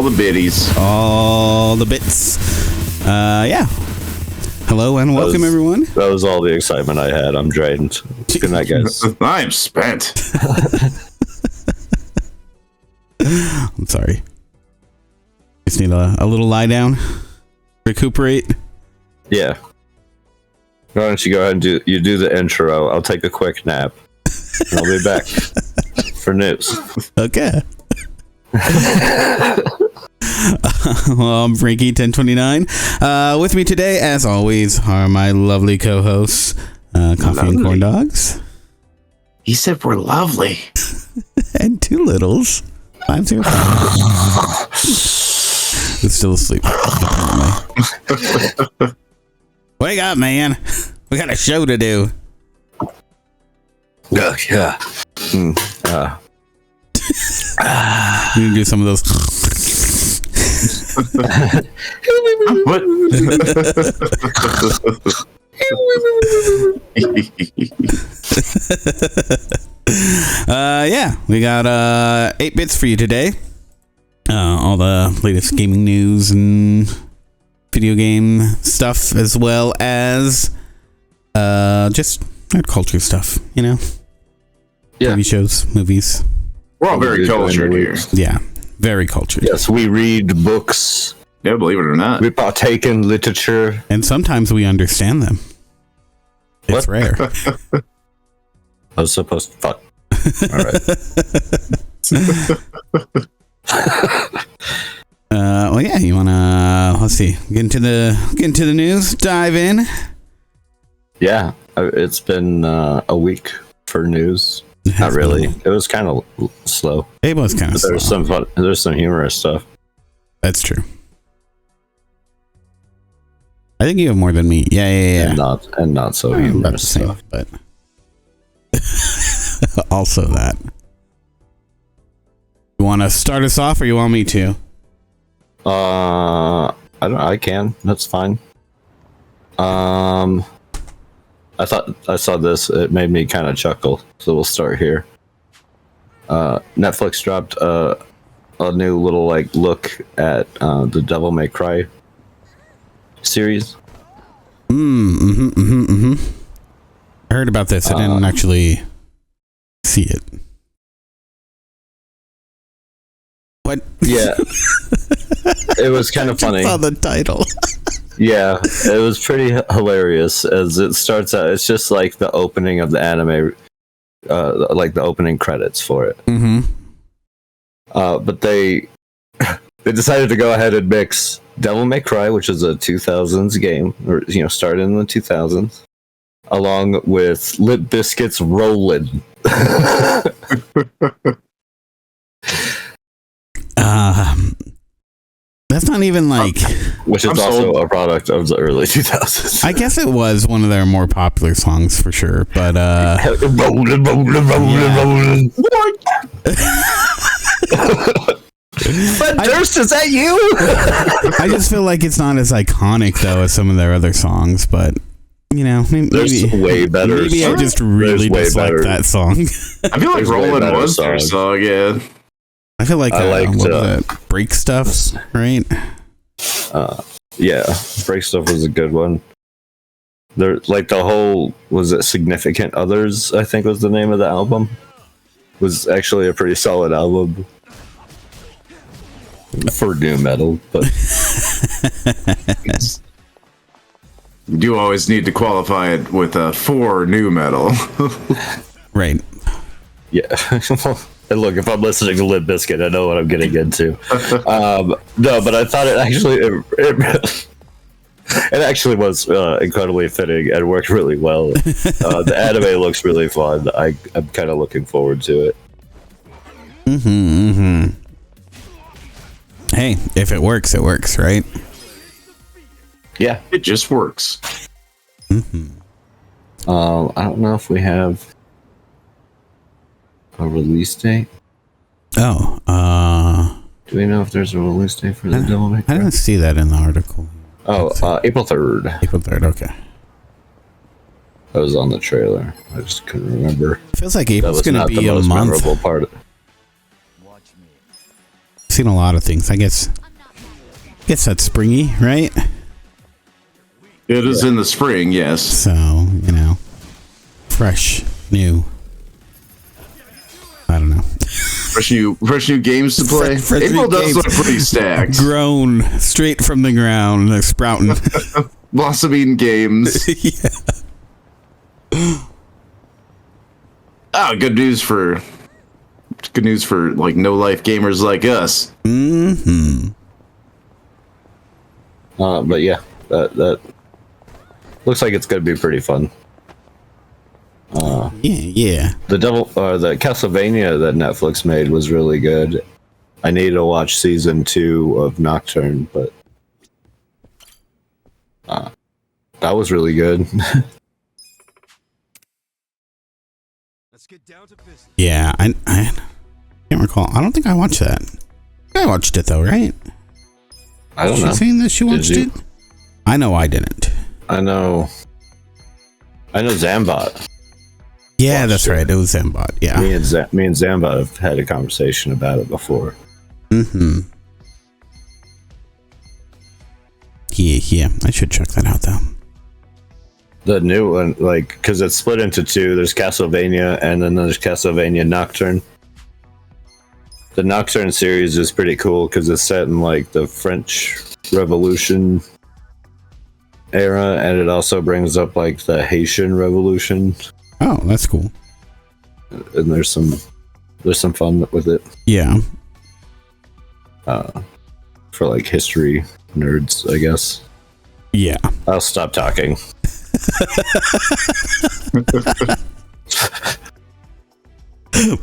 All the biddies. All the bits. Yeah. Hello and welcome, everyone. That was all the excitement I had. I'm drained. Good night, guys. I'm spent. I'm sorry. Just need a little lie down. Recuperate. Yeah. Why don't you go ahead and do the intro? I'll take a quick nap. And I'll be back for news. Okay. Well, I'm Frankie1029. With me today, as always, are my lovely co-hosts, CoffeeAndCorndogs. He said we're lovely. And TooLittles. 505. It's still asleep. Wake up, man. We got a show to do. Yeah. You can do some of those. What? Yeah, we got 8 bits for you today. All the latest gaming news and video game stuff, as well as just nerd culture stuff, you know? Yeah. TV shows, movies. We're all very cultured here. Yeah, very cultured. Yes, we read books. Yeah, believe it or not. We partake in literature. And sometimes we understand them. It's rare. I was supposed to fuck. All right. Well, yeah, you wanna, let's see, get into the news, dive in. Yeah, it's been a week for news. Not really. It was kind of slow. It was kind of slow. There's some fun. There's some humorous stuff. That's true. I think you have more than me. Yeah. And not so humorous stuff. But also that. You want to start us off, or you want me to? I can. That's fine. I thought I saw this. It made me kind of chuckle. So we'll start here. Netflix dropped a new little look at the Devil May Cry series. I heard about this. I didn't actually see it. What? Yeah. It was kind of funny. I saw the title. Yeah, it was pretty hilarious. As it starts out, it's just like the opening of the anime, like the opening credits for it. But they decided to go ahead and mix Devil May Cry, which is a 2000s game, or started in the 2000s, along with Limp Bizkit's Rollin'. That's not even like... Which is also a product of the early 2000s. I guess it was one of their more popular songs for sure, but... Rollin'. But Durst, is that you? I just feel like it's not as iconic, though, as some of their other songs, but... There's way better. Maybe I just really dislike that song. I feel like Rollin' was their song, yeah. I feel like I liked Break Stuff, right? Yeah, Break Stuff was a good one. There, like the whole, was it Significant Others, I think was the name of the album. Was actually a pretty solid album for new metal, but you do always need to qualify it with for new metal. Right. Yeah. And look, if I'm listening to Limp Bizkit, I know what I'm getting into. No, but I thought it actually was incredibly fitting and worked really well. The anime looks really fun. I'm kind of looking forward to it. Hey, if it works, right? Yeah, it just works. I don't know if we have a release date. Do we know if there's a release date for the Devil May Cry? I didn't see that in the article. April 3rd. April 3rd, okay. That was on the trailer. I just couldn't remember. It feels like April's going to be a month. Memorable part. Seen a lot of things. I guess that's springy, right? It is in the spring, yes. So, you know, fresh, new. I don't know. Fresh new games to play. Fresh April new does games. look pretty stacked. Grown straight from the ground. They're sprouting. Blossoming games. Yeah. Good news for like no life gamers like us. Mm-hmm. But yeah, that looks like it's gonna be pretty fun. Yeah. The Castlevania that Netflix made was really good. I need to watch season 2 of Nocturne, but that was really good. Let's get down to business. Yeah, I can't recall. I don't think I watched that. I watched it though, right? I don't She know. saying that she Did watched you? it? I know I didn't. I know Zambot. Yeah, Watched that's it. right. It was Zambot. Yeah. Me and Zambot have had a conversation about it before. Mm-hmm. Yeah. I should check that out though. The new one, like, because it's split into 2. There's Castlevania, and then there's Castlevania Nocturne. The Nocturne series is pretty cool because it's set in like the French Revolution era, and it also brings up like the Haitian Revolution, Oh, that's cool. and there's some fun with it Yeah. for like history nerds, I guess. Yeah. I'll stop talking.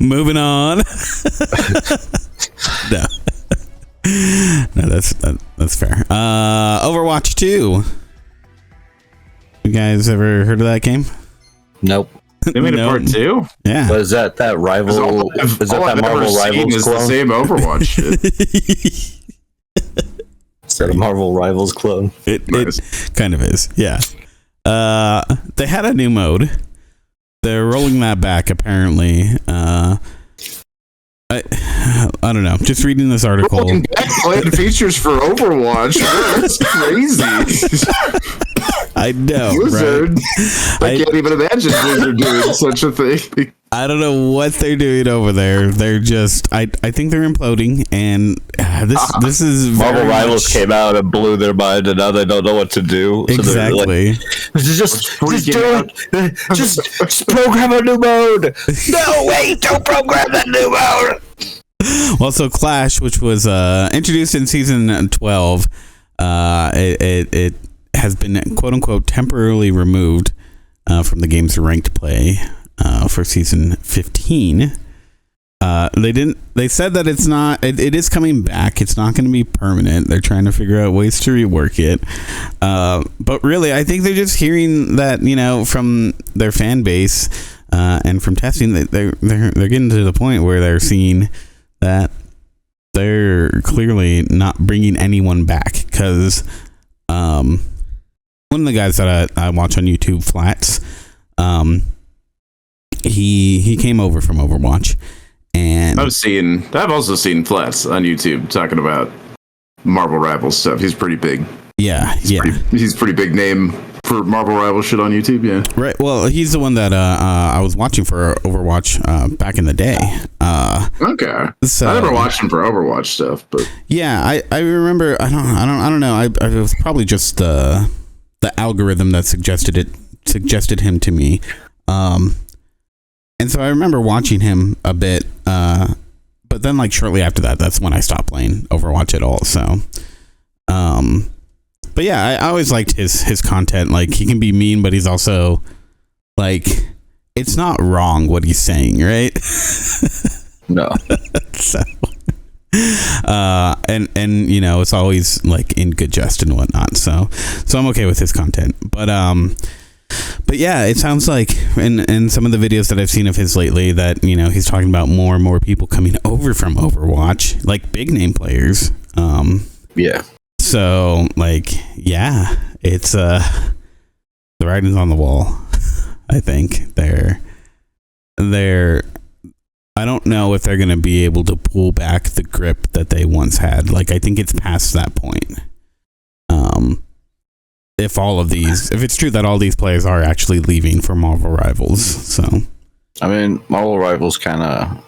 Moving on. No. No, that's fair. Overwatch 2. You guys ever heard of that game? Nope. They made a No. part 2? Yeah. But is that rival? Is that that Marvel Rivals is the clone? same Overwatch shit. Is that a Marvel Rivals clone? It Nice. kind of is. Yeah. They had a new mode. They're rolling that back apparently. I don't know. Just reading this article. Rolling back planned features for Overwatch. That's crazy. I know, Blizzard. right? I can't even imagine Blizzard doing such a thing. I don't know what they're doing over there. They're just, I think they're imploding, and this is Marvel very Rivals much- came out and blew their mind, and now they don't know what to do. So they're like, Exactly. just freaking do it. Just program a new mode. No, wait, don't program that new mode. Well, so Clash, which was introduced in season 12, it has been quote unquote temporarily removed from the game's ranked play for season 15. They said that it's not, it is coming back. It's not going to be permanent. They're trying to figure out ways to rework it. But really, I think they're just hearing that, from their fan base and from testing that they're getting to the point where they're seeing that they're clearly not bringing anyone back, because one of the guys that I watch on YouTube, Flats, he came over from Overwatch, and I've also seen Flats on YouTube talking about Marvel Rivals stuff. He's pretty big. He's pretty big name for Marvel Rivals shit on YouTube. Yeah, right. Well, he's the one that I was watching for Overwatch back in the day. okay. So I never watched him for Overwatch stuff, but yeah, I remember. I don't know. I was probably just the algorithm that suggested him to me. And so I remember watching him a bit, but then like shortly after that, that's when I stopped playing Overwatch at all. So, but yeah, I always liked his content. Like, he can be mean, but he's also like, it's not wrong what he's saying, right? No. So, and it's always like in good jest and whatnot. So I'm okay with his content, but yeah, it sounds like in some of the videos that I've seen of his lately that, he's talking about more and more people coming over from Overwatch, like big name players. Yeah. So like, yeah, it's the writing's on the wall. I think they're I don't know if they're going to be able to pull back the grip that they once had. Like, I think it's past that point. If it's true that all these players are actually leaving for Marvel Rivals, so. I mean, Marvel Rivals kind of.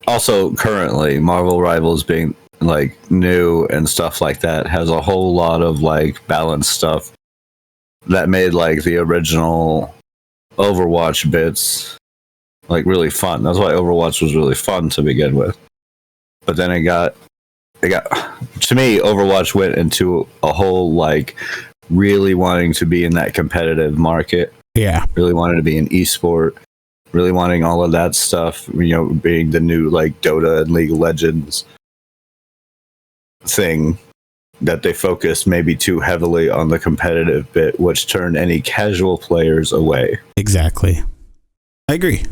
Also, currently, Marvel Rivals being like new and stuff like that has a whole lot of like balanced stuff that made like the original Overwatch bits like really fun. That's why Overwatch was really fun to begin with. But then it got to me, Overwatch went into a whole like really wanting to be in that competitive market. Yeah. Really wanted to be an esport, really wanting all of that stuff, you know, being the new like Dota and League of Legends thing, that they focused maybe too heavily on the competitive bit, which turned any casual players away. Exactly. I agree.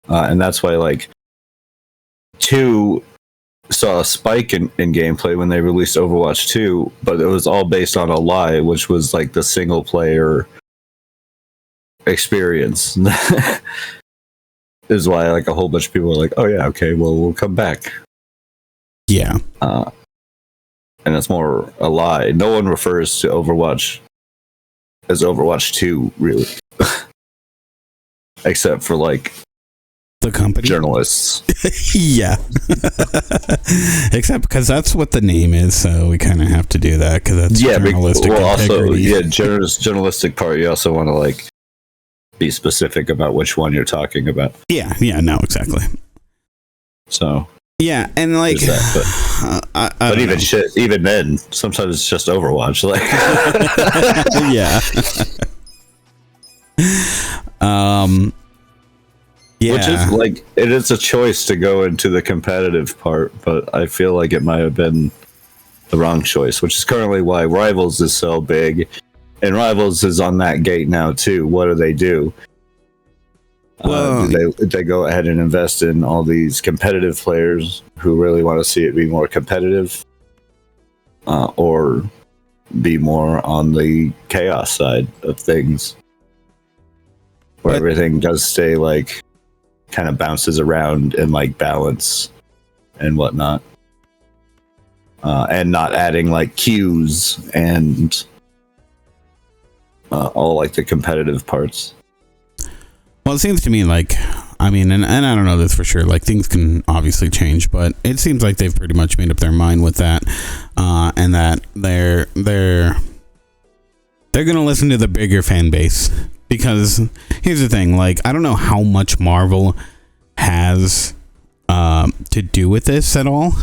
And that's why like 2 saw a spike in gameplay when they released Overwatch 2, but it was all based on a lie, which was like the single player experience. Is why like a whole bunch of people are like, oh yeah, okay, well, we'll come back. Yeah. And it's more a lie. No one refers to Overwatch as Overwatch 2, really. Except for like the company journalists. Yeah. Except because that's what the name is, so we kind of have to do that because that's journalistic integrity. Also, journalistic part, you also want to like be specific about which one you're talking about. Yeah, no, exactly. So yeah, and like that, but even shit, even then, sometimes it's just Overwatch. Like yeah. Yeah. Which is like, it is a choice to go into the competitive part, but I feel like it might have been the wrong choice, which is currently why Rivals is so big. And Rivals is on that gate now too. What do? Well, they go ahead and invest in all these competitive players who really want to see it be more competitive, or be more on the chaos side of things, where everything does stay like kind of bounces around in like balance and whatnot, and not adding like queues and all like the competitive parts. Well, it seems to me like, I mean, and I don't know this for sure, like things can obviously change, but it seems like they've pretty much made up their mind with that, and that they're gonna listen to the bigger fan base. Because here's the thing, like, I don't know how much Marvel has to do with this at all,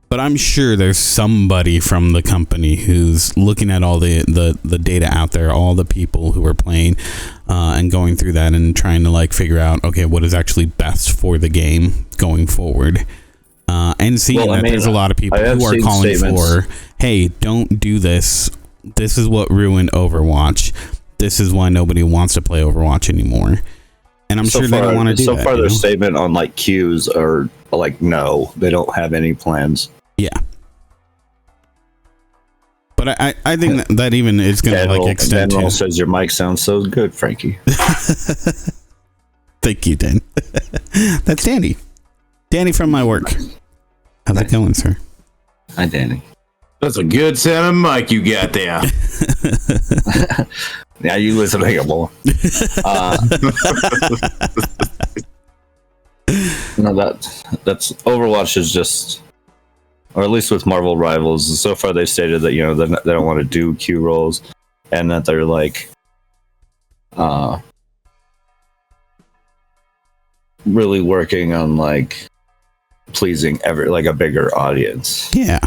but I'm sure there's somebody from the company who's looking at all the data out there, all the people who are playing, and going through that and trying to like figure out, okay, what is actually best for the game going forward. And seeing that there's a lot of people who are calling for, hey, don't do this. This is what ruined Overwatch. This is why nobody wants to play Overwatch anymore. And I'm sure they don't want to do that. So far, their statement on like queues are like, no, they don't have any plans. Yeah. But I think that even is going to like extend to... says your mic sounds so good, Frankie. Thank you, Dan. That's Danny. Danny from my work. How's it going, sir? Hi, Danny. That's a good sounding mic you got there. Yeah, you listen to him more. No, that's Overwatch is just, or at least with Marvel Rivals, so far they've stated that, you know, they don't want to do queue roles, and that they're like really working on like pleasing like a bigger audience. Yeah.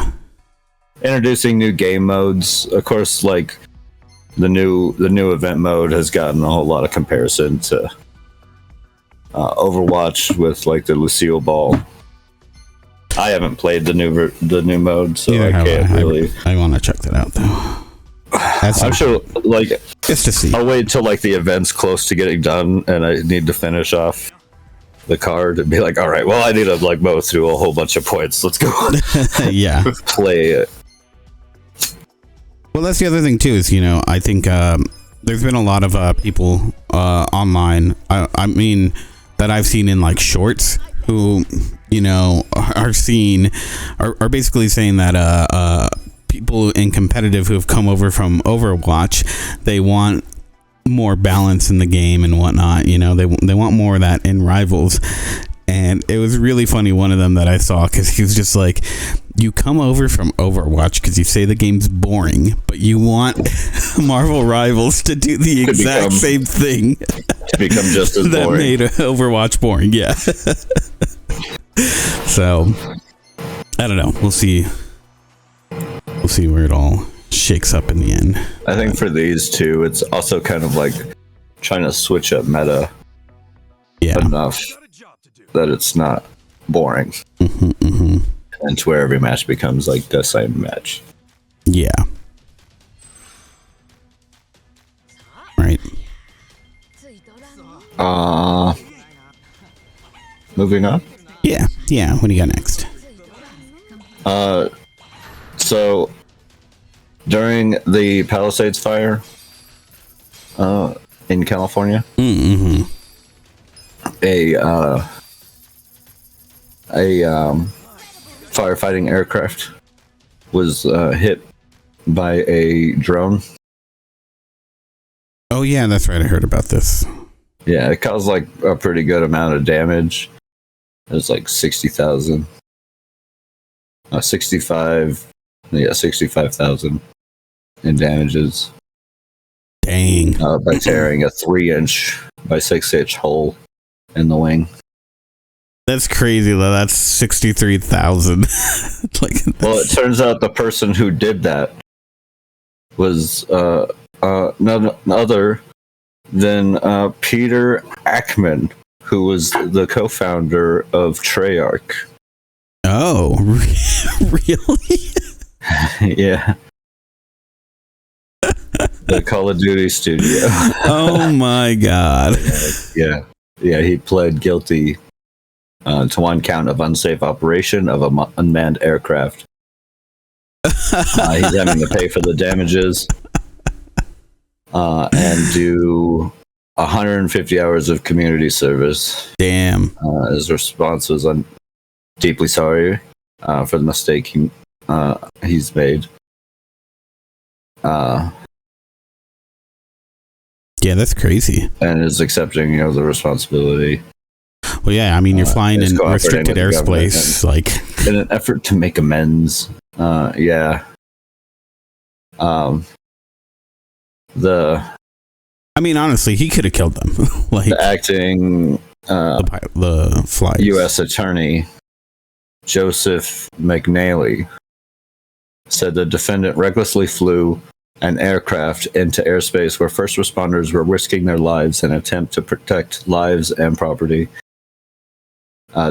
Introducing new game modes, of course, like the new event mode has gotten a whole lot of comparison to Overwatch with like the Lucille Ball. I haven't played the new mode, so I can't really. I want to check that out though. I'm sure, like, just to see. I'll wait till like the event's close to getting done, and I need to finish off the card and be like, all right, well, I need to like mow through a whole bunch of points. Let's go. Yeah. Play it. Well, that's the other thing too, is, you know, I think there's been a lot of people online. I mean, that I've seen in like shorts who, you know, are basically saying that people in competitive who have come over from Overwatch, they want more balance in the game and whatnot. You know, they want more of that in Rivals. And it was really funny, one of them that I saw, because he was just like, you come over from Overwatch because you say the game's boring, but you want Marvel Rivals to do the exact same thing. To become just as that boring. made Overwatch boring, yeah. So, I don't know. We'll see. We'll see where it all shakes up in the end. I think for these two, it's also kind of like trying to switch up meta enough that it's not boring. And to where every match becomes like the same match. Yeah. Right. Moving on? Yeah. What do you got next? So during the Palisades fire in California, a firefighting aircraft was hit by a drone. Oh yeah, that's right. I heard about this. Yeah, it caused like a pretty good amount of damage. It was like 60,000. 65,000 in damages. Dang. By tearing a 3-inch by 6-inch hole in the wing. That's crazy though. That's 63,000. Well, it turns out the person who did that was none other than Peter Ackman, who was the co-founder of Treyarch. Oh, really? Yeah. The Call of Duty studio. Oh my god. Yeah, he pled guilty to one count of unsafe operation of an unmanned aircraft. He's having to pay for the damages and do 150 hours of community service. Damn. His response was, I'm deeply sorry for the mistake he's made. Yeah, that's crazy. And is accepting, the responsibility. Well, yeah, I mean, you're flying in restricted airspace, like in an effort to make amends. Yeah. I mean, honestly, he could have killed them. Like the acting the flight U.S. attorney Joseph McNally said the defendant recklessly flew an aircraft into airspace where first responders were risking their lives in an attempt to protect lives and property.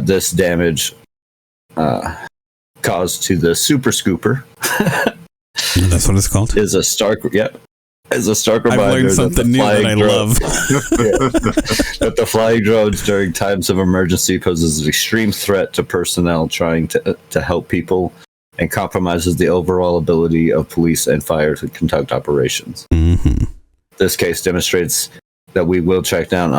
This damage caused to the Super Scooper. That's what it's called. Is a stark reminder. I've learned something new that I love. That the flying drones during times of emergency poses an extreme threat to personnel trying to help people and compromises the overall ability of police and fire to conduct operations. This case demonstrates that we will track down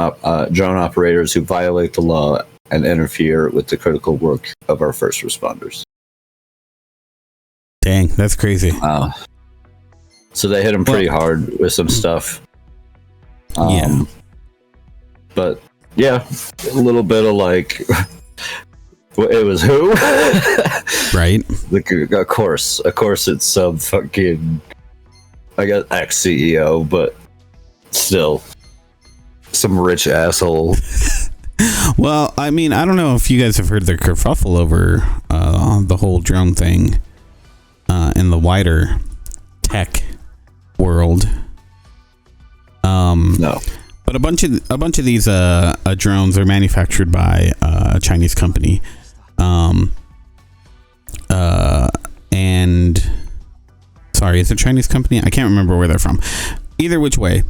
drone operators who violate the law and interfere with the critical work of our first responders. Dang, that's crazy. Wow. So they hit him pretty hard with some stuff. Yeah. But yeah, a little bit of like, it was who? Right. Of course, it's some fucking, I guess, ex-CEO, but still, some rich asshole. Well, I mean, I don't know if you guys have heard the kerfuffle over the whole drone thing in the wider tech world. No. But a bunch of these drones are manufactured by a Chinese company. And sorry, it's a Chinese company. I can't remember where they're from. Either which way,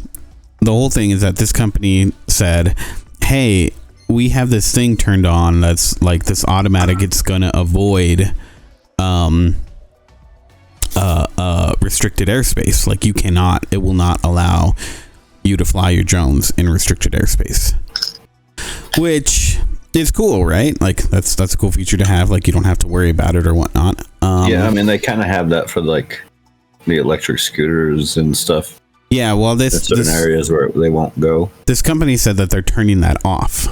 the whole thing is that this company said, hey, we have this thing turned on that's like this automatic, it's gonna avoid restricted airspace. Like it will not allow you to fly your drones in restricted airspace. which is cool, right? Like that's a cool feature to have. Like you don't have to worry about it or whatnot. Yeah, I mean they kind of have that for like the electric scooters and stuff. Yeah, well, this areas where they won't go. This company said that they're turning that off.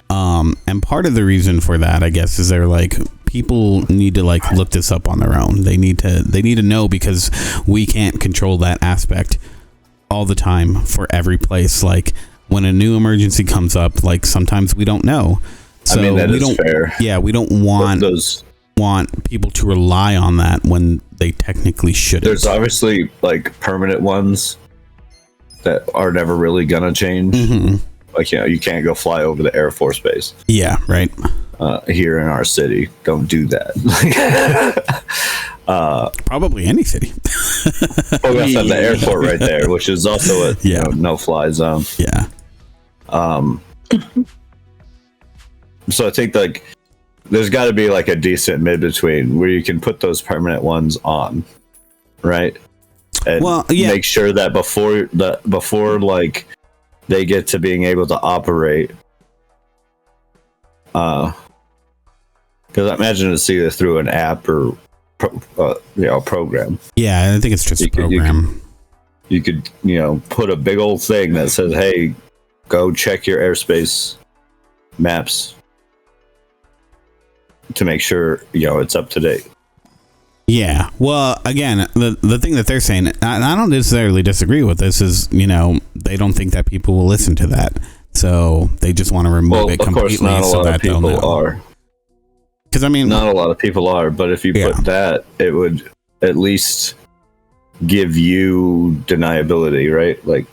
And part of the reason for that, I guess, is they're like, people need to like look this up on their own. They need to know, because we can't control that aspect all the time for every place. Like when a new emergency comes up, like sometimes we don't know. So I mean, that is fair. Yeah, we don't want people to rely on that when they technically shouldn't. There's obviously like permanent ones that are never really gonna change. Mm-hmm. Like, you can't go fly over the Air Force Base. Yeah, right. Here in our city, don't do that. Probably any city. Well, we also have the airport right there, which is also a no-fly zone. Yeah. So I think like there's got to be like a decent mid-between where you can put those permanent ones on, right? And make sure that before like they get to being able to operate, because I imagine it's either through an app or program. Yeah, I think it's just a program. You could put a big old thing that says, "Hey, go check your airspace maps to make sure it's up to date." Yeah, well, again, the thing that they're saying, I don't necessarily disagree with this, is, they don't think that people will listen to that. So they just want to remove it completely. Of course, not a lot of people are. Because, I mean... Not a lot of people are, but if you put that, it would at least give you deniability, right? Like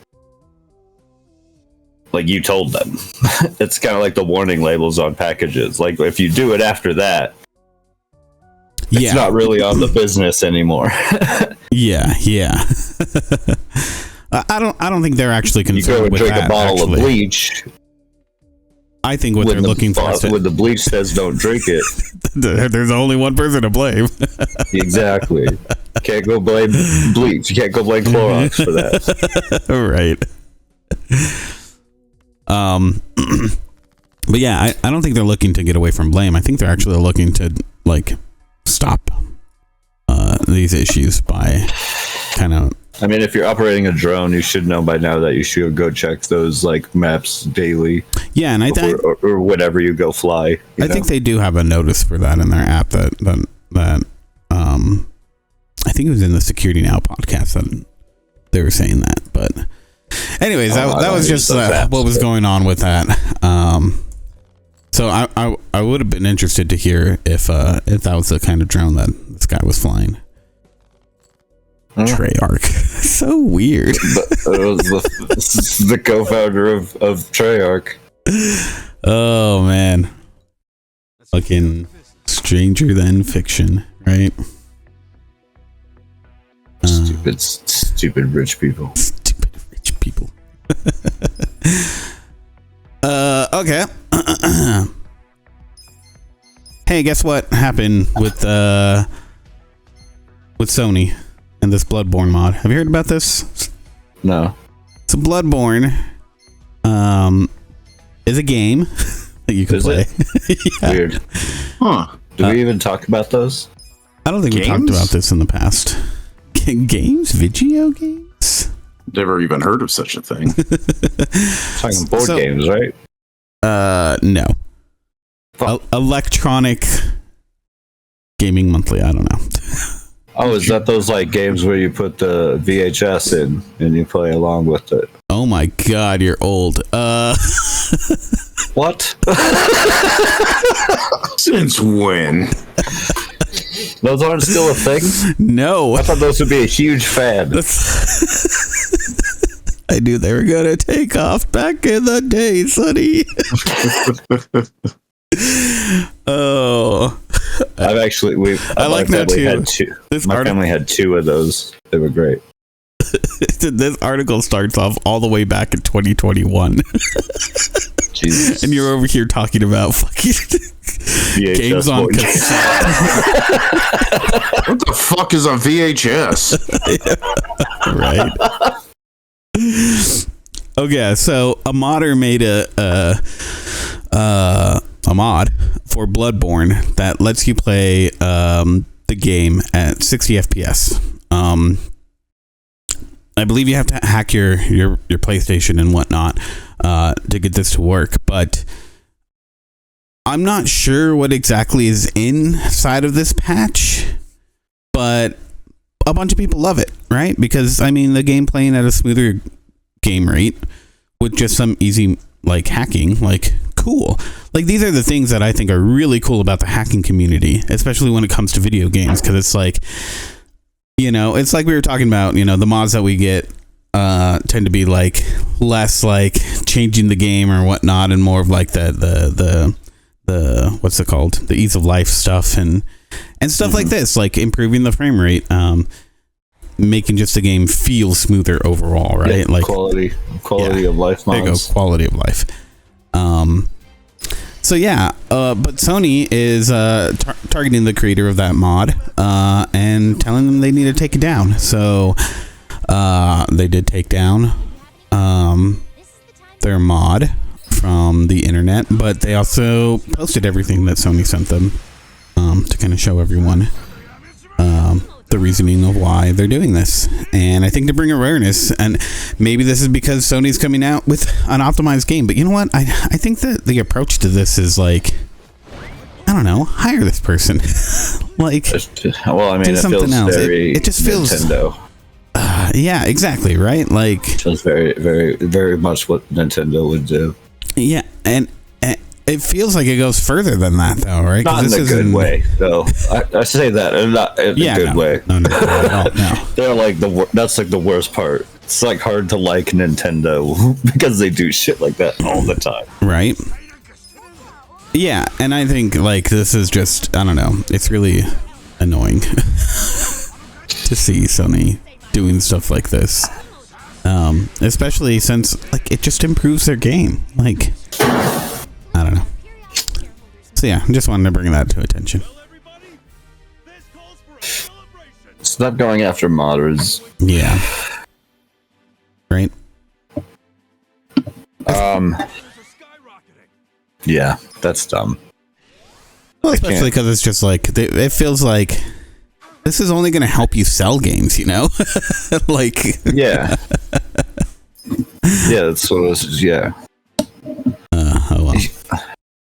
you told them. It's kind of like the warning labels on packages. Like, if you do it after that, it's not really on the business anymore. Yeah. I don't think they're actually concerned with that. You go and drink a bottle of bleach. I think what they're looking for is when the bleach says don't drink it. There's only one person to blame. Exactly. You can't go blame bleach. You can't go blame Clorox for that. Right. But yeah, I don't think they're looking to get away from blame. I think they're actually looking to like stop these issues by kind of... I mean, if you're operating a drone, you should know by now that you should go check those like maps daily. Yeah, and or whenever you go fly. I think they do have a notice for that in their app that I think it was in the Security Now podcast that they were saying that. But anyways, that was just what was going on with that. So I would have been interested to hear if that was the kind of drone that this guy was flying. Treyarch. So weird. The co-founder of Treyarch. Oh man. Fucking stranger than fiction, right? Stupid rich people. Stupid rich people. Okay. Hey, guess what happened with Sony and this Bloodborne mod? Have you heard about this? No. So Bloodborne is a game that you can play. Yeah. Weird. Huh. Do we even talk about those? I don't think we talked about this in the past. Games? Video games? Never even heard of such a thing. Talking board games, right? No. Electronic Gaming Monthly. I don't know. Oh, is that those like games where you put the VHS in and you play along with it? Oh my god, you're old. What? Since when? Those aren't still a thing? No. I thought those would be a huge fad. I knew they were gonna take off back in the day, Sonny. Oh, I've actually I like that too. Had two. My family had two of those. They were great. This article starts off all the way back in 2021. Jesus. And you're over here talking about fucking games on cassette. What the fuck is on VHS? Right. Okay, so a modder made a a mod for Bloodborne that lets you play the game at 60 FPS. I believe you have to hack your PlayStation and whatnot to get this to work, but I'm not sure what exactly is inside of this patch, but a bunch of people love it, right? Because, I mean, the game playing at a smoother game rate with just some easy, like, hacking, like, cool. Like, these are the things that I think are really cool about the hacking community, especially when it comes to video games, because it's like, you know, it's like we were talking about, you know, the mods that we get tend to be, like, less, like, changing the game or whatnot, and more of, like, the what's it called, the ease of life stuff and stuff like this, like improving the frame rate, making just the game feel smoother overall, right? Yeah, like quality of life mods. There you go, quality of life. So yeah, but Sony is targeting the creator of that mod and telling them they need to take it down. So they did take down their mod from the internet, but they also posted everything that Sony sent them to kind of show everyone the reasoning of why they're doing this. And I think to bring awareness, and maybe this is because Sony's coming out with an optimized game, but you know what? I think that the approach to this is like, I don't know, hire this person. Like, well, I mean, it feels else. It just feels Nintendo. Yeah, exactly, right? Like, it feels very, very, very much what Nintendo would do. Yeah, and it feels like it goes further than that, though, right? Not in a good way, though. I say that, not in a good way. No, no. They're like that's like the worst part. It's like hard to like Nintendo because they do shit like that all the time. Right. Yeah, and I think like this is just, I don't know, it's really annoying to see Sony doing stuff like this. Especially since like it just improves their game. Like, I don't know. So yeah, I just wanted to bring that to attention. Stop going after modders. Yeah. Right. Yeah, that's dumb. Well, especially because it's just like it feels like this is only going to help you sell games, you know? Like, yeah. Yeah, that's what it was. Yeah. Oh well.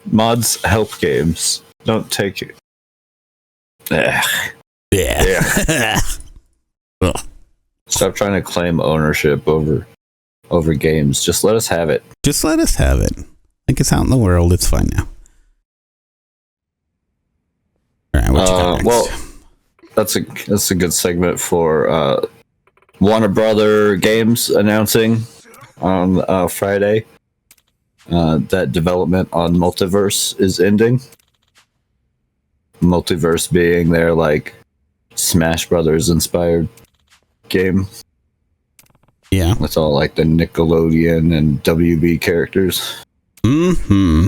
Mods help games. Don't take it. Yeah. Stop trying to claim ownership over games. Just let us have it. Just let us have it. Like, it's out in the world. It's fine now. All right, what you got next? Well, that's a good segment for Warner Brother Games announcing on Friday that development on MultiVersus is ending. MultiVersus being their like Smash Brothers inspired game. Yeah. With all like the Nickelodeon and WB characters. Mm-hmm.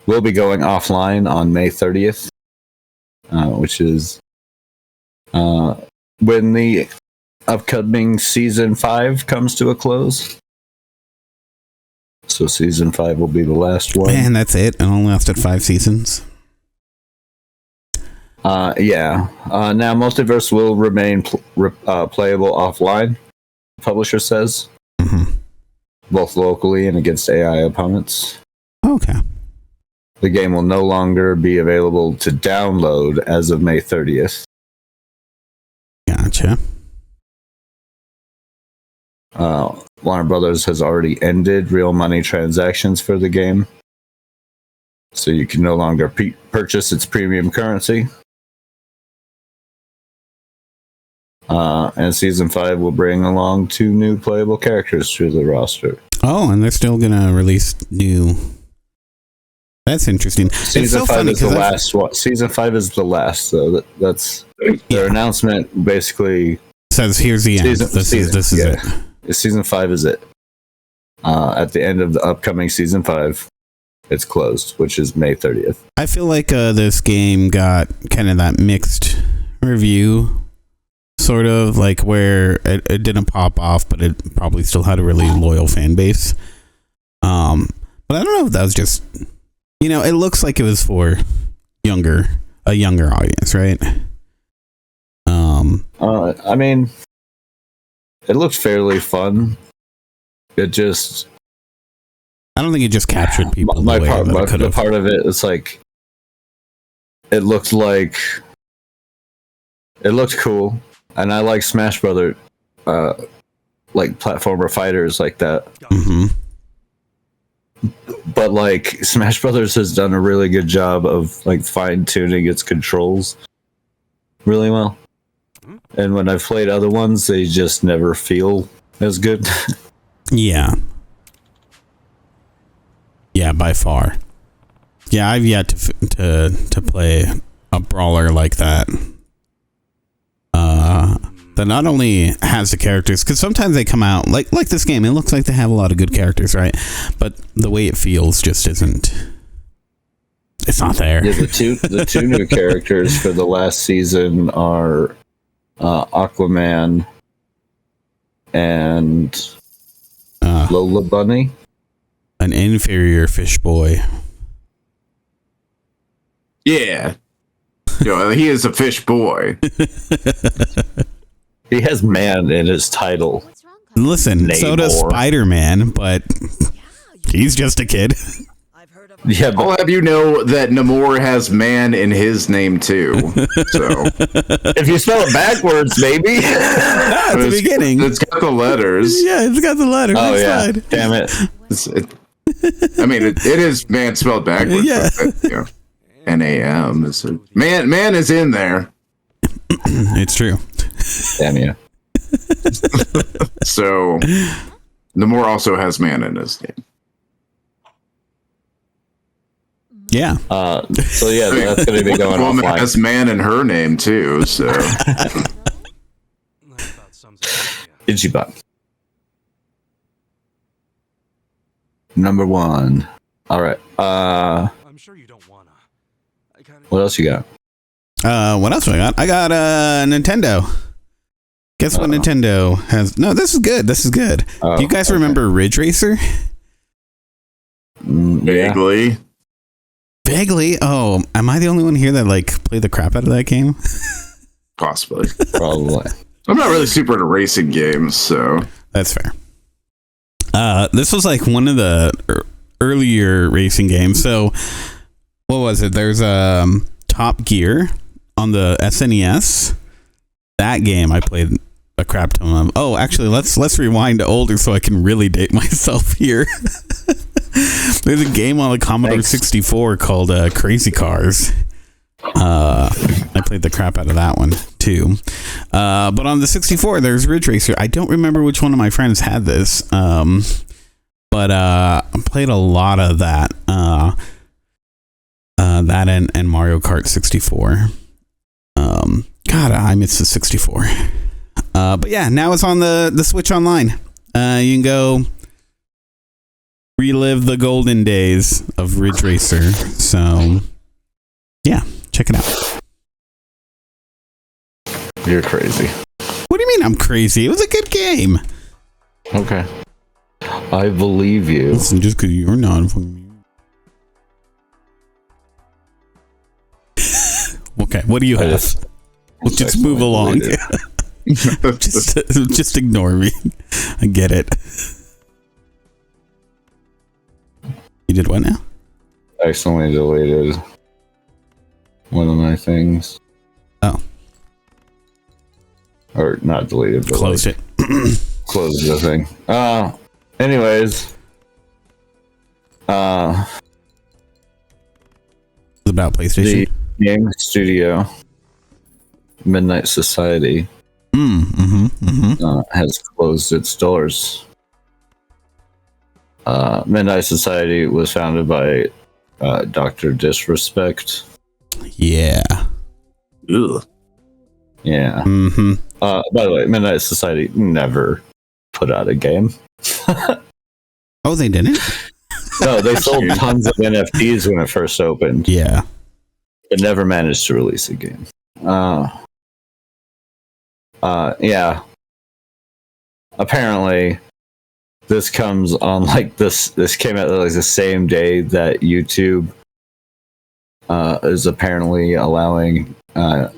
We'll be going offline on May 30th, which is when the upcoming Season 5 comes to a close. So Season 5 will be the last one. Man, that's it? It only lasted 5 seasons? Yeah. Now, MultiVersus will remain playable offline, the publisher says. Mm-hmm. Both locally and against AI opponents. Okay. The game will no longer be available to download as of May 30th. Gotcha. Warner Brothers has already ended real money transactions for the game. So you can no longer purchase its premium currency. And Season 5 will bring along 2 new playable characters to the roster. Oh, and they're still going to release new... That's interesting. Season 5 is the last one. Season 5 is the last, so that's their announcement basically... Says, here's the end. This is it. Season 5 is it. At the end of the upcoming Season 5, it's closed, which is May 30th. I feel like this game got kind of that mixed review, sort of, like where it didn't pop off, but it probably still had a really loyal fan base. But I don't know if that was just, it looks like it was for a younger audience, right? I mean, it looked fairly fun. It just, I don't think it just captured people. The part of it is like, it looked cool, and I like Smash Brother, like platformer fighters like that. Mm-hmm. But like Smash Brothers has done a really good job of like fine tuning its controls really well. And when I've played other ones, they just never feel as good. Yeah. Yeah, by far. Yeah, I've yet to play a brawler like that. That not only has the characters, because sometimes they come out like this game. It looks like they have a lot of good characters, right? But the way it feels just isn't. It's not there. Yeah, the two new characters for the last season are Aquaman and Lola Bunny. An inferior fish boy. Yeah. He is a fish boy. He has man in his title. Listen, so does Spider-Man, but he's just a kid. Yeah, I'll have you know that Namor has man in his name too. So if you spell it backwards, maybe. At the beginning, it's got the letters. Yeah, it's got the letters. Oh yeah, damn it! I mean, it is man spelled backwards. Yeah. But, NAM is man is in there. It's true. Damn you. So Namor also has man in his name. Yeah. So yeah, that's going to be going Woman offline. has man in her name too. So Ichiban. Number 1. All right. I'm sure you don't wanna. What else you got? What else do I got? I got Nintendo. Guess what Nintendo has? No, this is good. This is good. Do you guys remember Ridge Racer? vaguely. Vaguely. Oh, am I the only one here that like played the crap out of that game? Possibly. Probably. I'm not really super into racing games, so That's fair. This was like one of the earlier racing games. So, what was it? There's Top Gear on the SNES. That game I played a crap ton of. Oh, actually, let's rewind to older so I can really date myself here. There's a game on the Commodore 64 called Crazy Cars. I played the crap out of that one too. But on the 64, there's Ridge Racer. I don't remember which one of my friends had this. But I played a lot of that. That and Mario Kart 64. God, I miss the 64. But yeah, now it's on the Switch Online. You can go relive the golden days of Ridge Racer. So yeah, check it out. You're crazy. What do you mean I'm crazy? It was a good game. Okay. I believe you. Listen, just because you're not. Okay, what do you have? We'll just move along. just ignore me. I get it. You did what now? I accidentally deleted one of my things. Oh. Or not deleted, but Closed it. Closed the thing. Anyways. It's about PlayStation. The game studio, Midnight Society, has closed its doors. Midnight Society was founded by Dr. Disrespect. Yeah. Ugh. Yeah. Mm-hmm. By the way, Midnight Society never put out a game. Oh, they didn't? No, they sold tons of NFTs when it first opened. Yeah. But never managed to release a game. Yeah. Apparently, this comes on like this came out like the same day that YouTube is apparently allowing Guy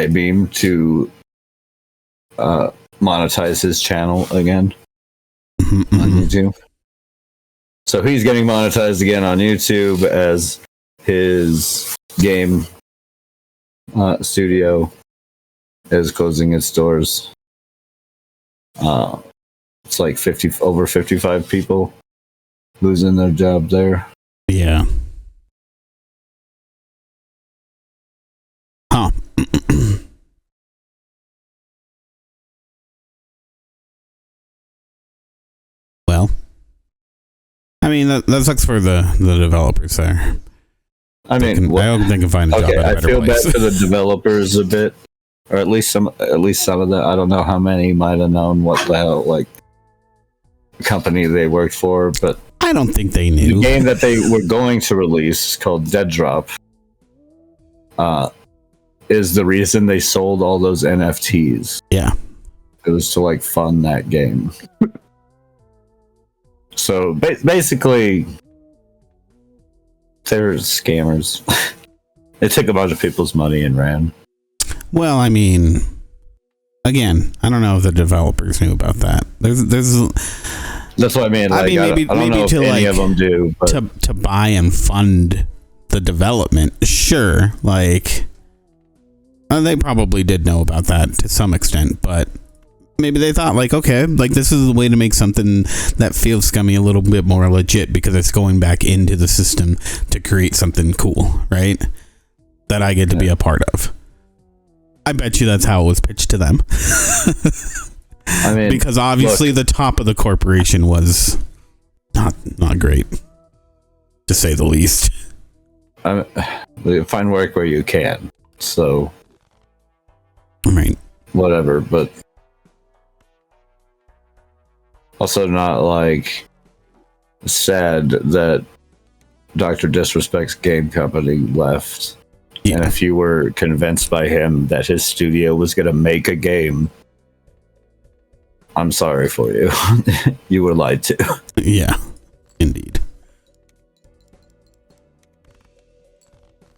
Beam to monetize his channel again on YouTube. So he's getting monetized again on YouTube as his game studio is closing its doors. It's like over 55 people losing their job there. Yeah. Huh. Well, I mean, that sucks for the developers there. I mean, I hope they can find a job at a better I feel place. bad for the developers a bit, or at least some of them. I don't know how many might have known what the hell like company they worked for, but I don't think they knew. The game that they were going to release, called Dead Drop, is the reason they sold all those NFTs. Yeah. It was to like fund that game. So basically, they're scammers. They took a bunch of people's money and ran. Well, I mean, again, I don't know if the developers knew about that. There's That's what I mean. Like, I don't know if any of them do. But to buy and fund the development, sure. Like, they probably did know about that to some extent, but maybe they thought, like, okay, like, this is a way to make something that feels scummy a little bit more legit because it's going back into the system to create something cool, right? That I get to be a part of. I bet you that's how it was pitched to them. I mean, because obviously the top of the corporation was not great, to say the least. Find work where you can. So, right, whatever. But also not like sad that Dr. Disrespect's game company left. Yeah. And if you were convinced by him that his studio was going to make a game, I'm sorry for you. You were lied to. Yeah, indeed.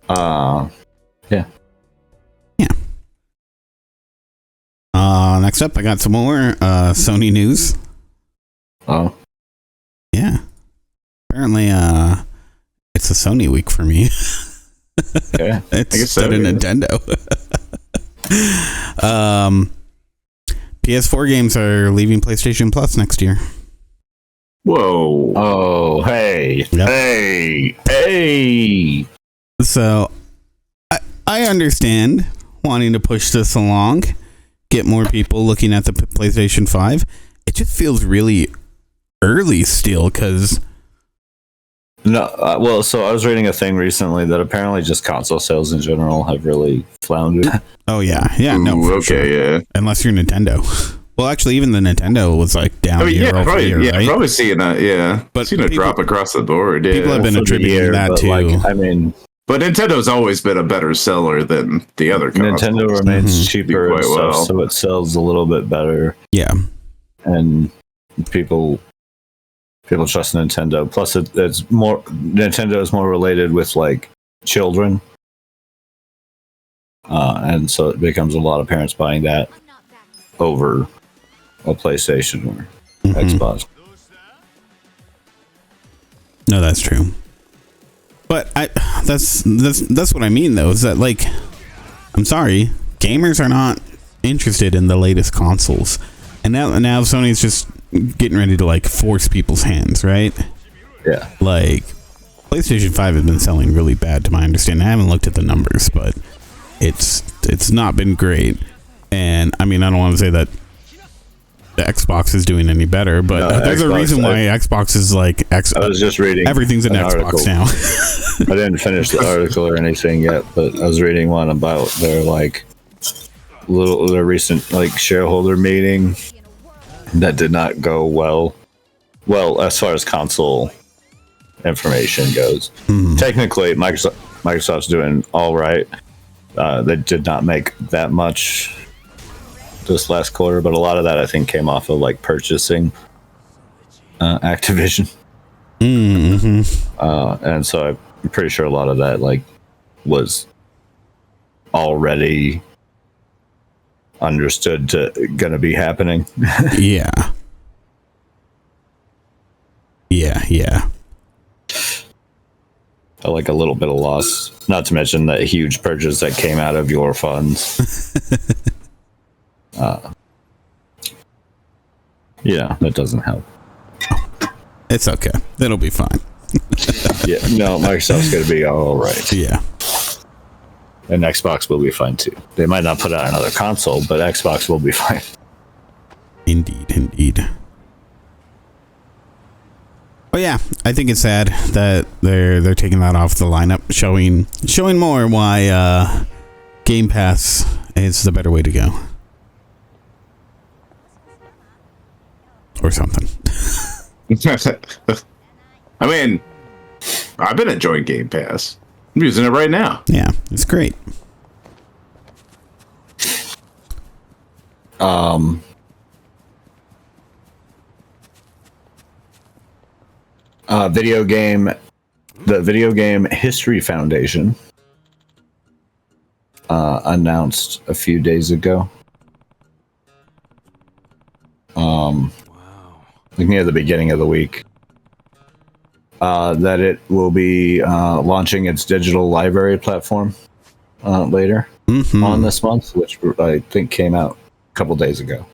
Yeah. Yeah. Next up, I got some more Sony news. Oh. Yeah. Apparently, it's a Sony week for me. Yeah. It's instead of Nintendo. PS4 games are leaving PlayStation Plus next year. Whoa. Oh, hey. Yep. Hey. So, I understand wanting to push this along, get more people looking at the PlayStation 5. It just feels really early still, because... No, well, so I was reading a thing recently that apparently just console sales in general have really floundered. Oh, yeah. Yeah, no, for sure. Yeah. Unless you're Nintendo. Well, actually, even the Nintendo was like down year over year, right? Probably seeing that, yeah. But seeing a drop across the board, yeah. People have been attributing that to... Like, I mean... But Nintendo's always been a better seller than the other consoles. Nintendo remains cheaper and stuff, so it sells a little bit better. Yeah. And people trust Nintendo. Plus, it's more... Nintendo is more related with, like, children. And so it becomes a lot of parents buying that over a PlayStation or Xbox. No, that's true. But that's what I mean, though, is that, like, I'm sorry, gamers are not interested in the latest consoles. And now Sony's just getting ready to, like, force people's hands, right? Yeah. Like, PlayStation 5 has been selling really bad, to my understanding. I haven't looked at the numbers, but it's not been great. And, I mean, I don't want to say that the Xbox is doing any better, but there's a reason why Xbox is like I was just reading everything's an Xbox now. I didn't finish the article or anything yet, but I was reading one about their recent like shareholder meeting that did not go well as far as console information goes. Technically, Microsoft's doing all right. They did not make that much this last quarter, but a lot of that I think came off of like purchasing Activision. And so I'm pretty sure a lot of that like was already understood to gonna be happening. Yeah. Like a little bit of loss, not to mention that huge purchase that came out of your funds. Yeah, that doesn't help. It's okay. It'll be fine. Yeah, no, Microsoft's gonna be all right. Yeah. And Xbox will be fine too. They might not put out another console, but Xbox will be fine. Indeed. But yeah, I think it's sad that they're taking that off the lineup, showing more why Game Pass is the better way to go. Or something. I mean, I've been enjoying Game Pass. I'm using it right now. Yeah, it's great. The Video Game History Foundation announced a few days ago. Like near the beginning of the week, that it will be launching its digital library platform later on this month, which I think came out a couple days ago.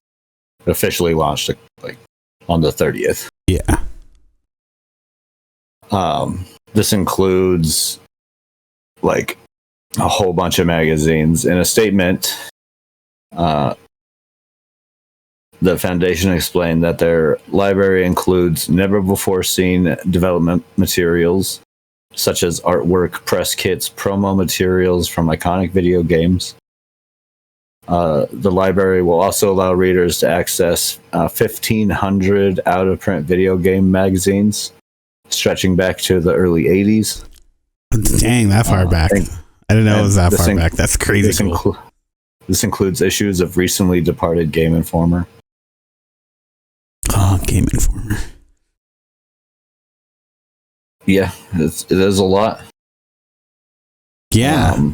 It officially launched like on the 30th. Yeah. This includes like a whole bunch of magazines. In a statement, the foundation explained that their library includes never-before-seen development materials, such as artwork, press kits, promo materials from iconic video games. The library will also allow readers to access 1,500 out-of-print video game magazines, stretching back to the early 80s. Dang, that far back. I didn't know it was that far back. That's crazy. This includes issues of recently departed Game Informer. Oh, Game Informer. Yeah, it is a lot. Yeah.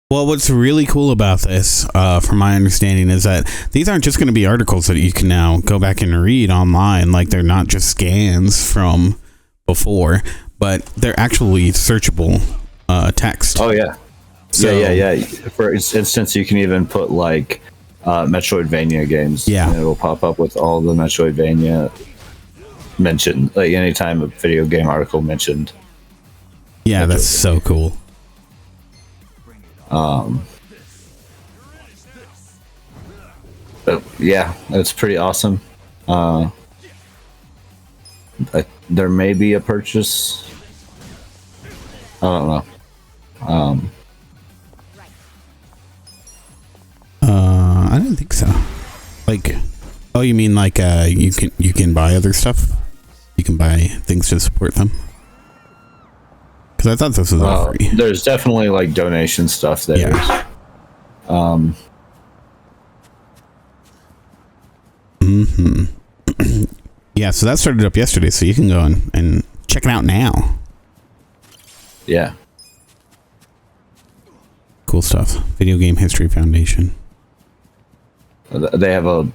Well, what's really cool about this, from my understanding, is that these aren't just going to be articles that you can now go back and read online. Like, they're not just scans from before, but they're actually searchable text. Oh, yeah. So, yeah. For instance, you can even put, like, Metroidvania games. Yeah. And it'll pop up with all the Metroidvania mentioned, like, anytime a video game article mentioned. Yeah, that's so cool. Yeah, it's pretty awesome. There may be a purchase. I don't know. I don't think so. Like, oh, you mean like you can buy other stuff? You can buy things to support them? Because I thought this was all free. There's definitely like donation stuff there. Yeah. Yeah, so that started up yesterday, so you can go and check it out now. Yeah. Cool stuff. Video Game History Foundation. They have a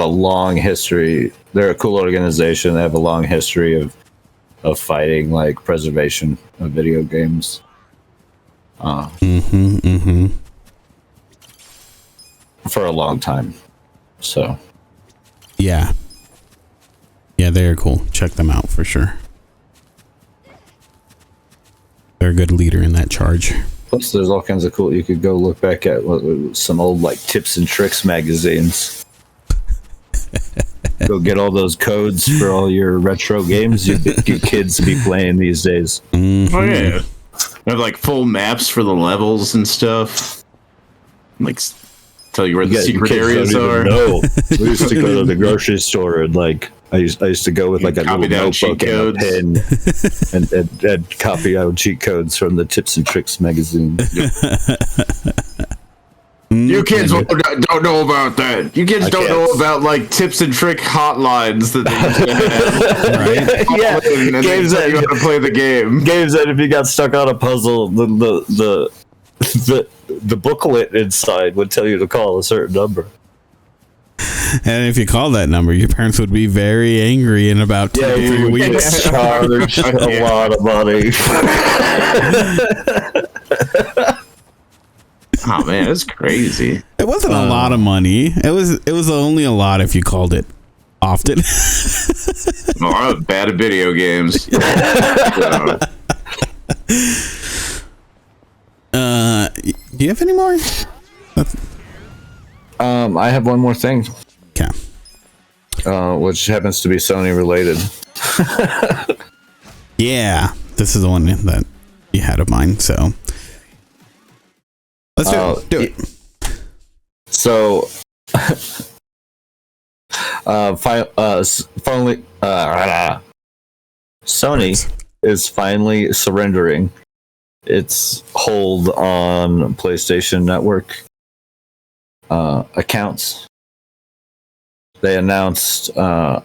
long history. They're a cool organization. They have a long history of fighting like preservation of video games. For a long time. So. Yeah. Yeah, they're cool. Check them out for sure. They're a good leader in that charge. Plus, there's all kinds of cool. You could go look back at some old like tips and tricks magazines. Go get all those codes for all your retro games you kids be playing these days. Oh yeah, they have like full maps for the levels and stuff. Like tell you where the secret areas are. No, we used to go to the grocery store and like I used to go with like a little notebook and a pen and copy out cheat codes from the Tips and Tricks magazine. You kids don't know about that. You kids don't know about like tips and trick hotlines that they used to have. Right? Yeah, and games that you have to play the game. Games that if you got stuck on a puzzle, the booklet inside would tell you to call a certain number. And if you call that number, your parents would be very angry in about 2 to 3 weeks. Charge a lot of money. Oh man, it's crazy. It wasn't a lot of money. It was only a lot if you called it often. Oh, I was bad at video games. Do you have any more? I have one more thing. Okay. Which happens to be Sony related. Yeah, this is the one that you had of mine. So let's do it. So, finally, Sony is finally surrendering its hold on PlayStation Network accounts. They announced on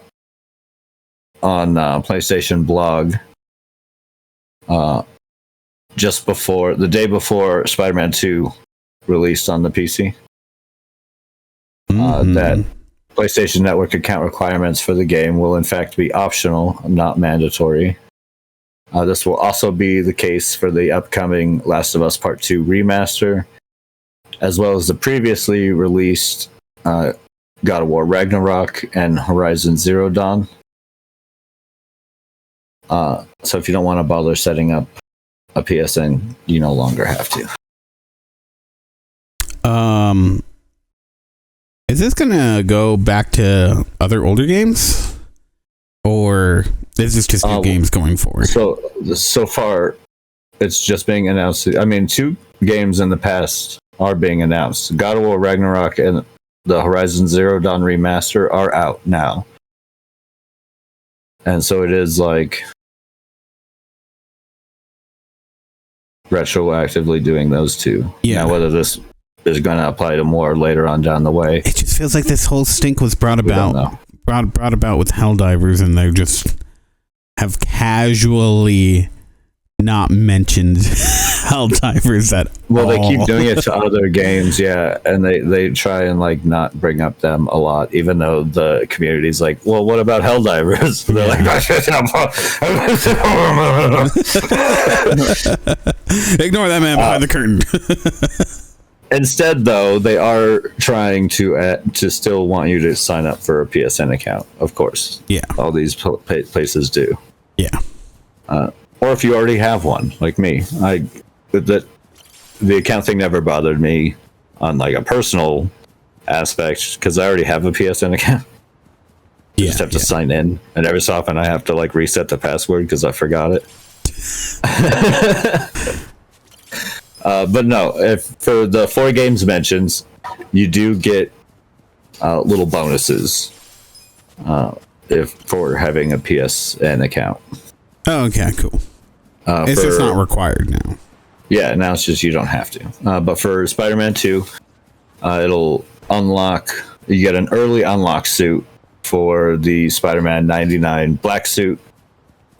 PlayStation Blog just before the day before Spider-Man 2 released on the PC that PlayStation Network account requirements for the game will in fact be optional, not mandatory. This will also be the case for the upcoming Last of Us Part 2 remaster, as well as the previously released God of War Ragnarok and Horizon Zero Dawn. So if you don't want to bother setting up a PSN, you no longer have to. Is this gonna go back to other older games, or is this just new games going forward? So far, it's just being announced. I mean, 2 games in the past are being announced. God of War Ragnarok and the Horizon Zero Dawn remaster are out now. And so it is like retroactively doing those 2. Yeah. Now, whether this is going to apply to more later on down the way, it just feels like this whole stink was brought about with Helldivers, and they just have casually not mentioned Helldivers at all. Well, they keep doing it to other games, yeah, and they try and like not bring up them a lot, even though the community's like, well, what about Helldivers? They're like, ignore that man behind the curtain. Instead, though, they are trying to still want you to sign up for a PSN account, of course. Yeah, all these places do. Yeah. Or if you already have one, like me, the account thing never bothered me on like a personal aspect because I already have a PSN account. I just have to sign in, and every so often I have to like reset the password because I forgot it. But no, if for the 4 games mentioned, you do get little bonuses for having a PSN account. Oh, okay, cool. It's just not required now. Yeah, now it's just you don't have to. But for Spider-Man 2, it'll unlock. You get an early unlock suit for the Spider-Man 99 black suit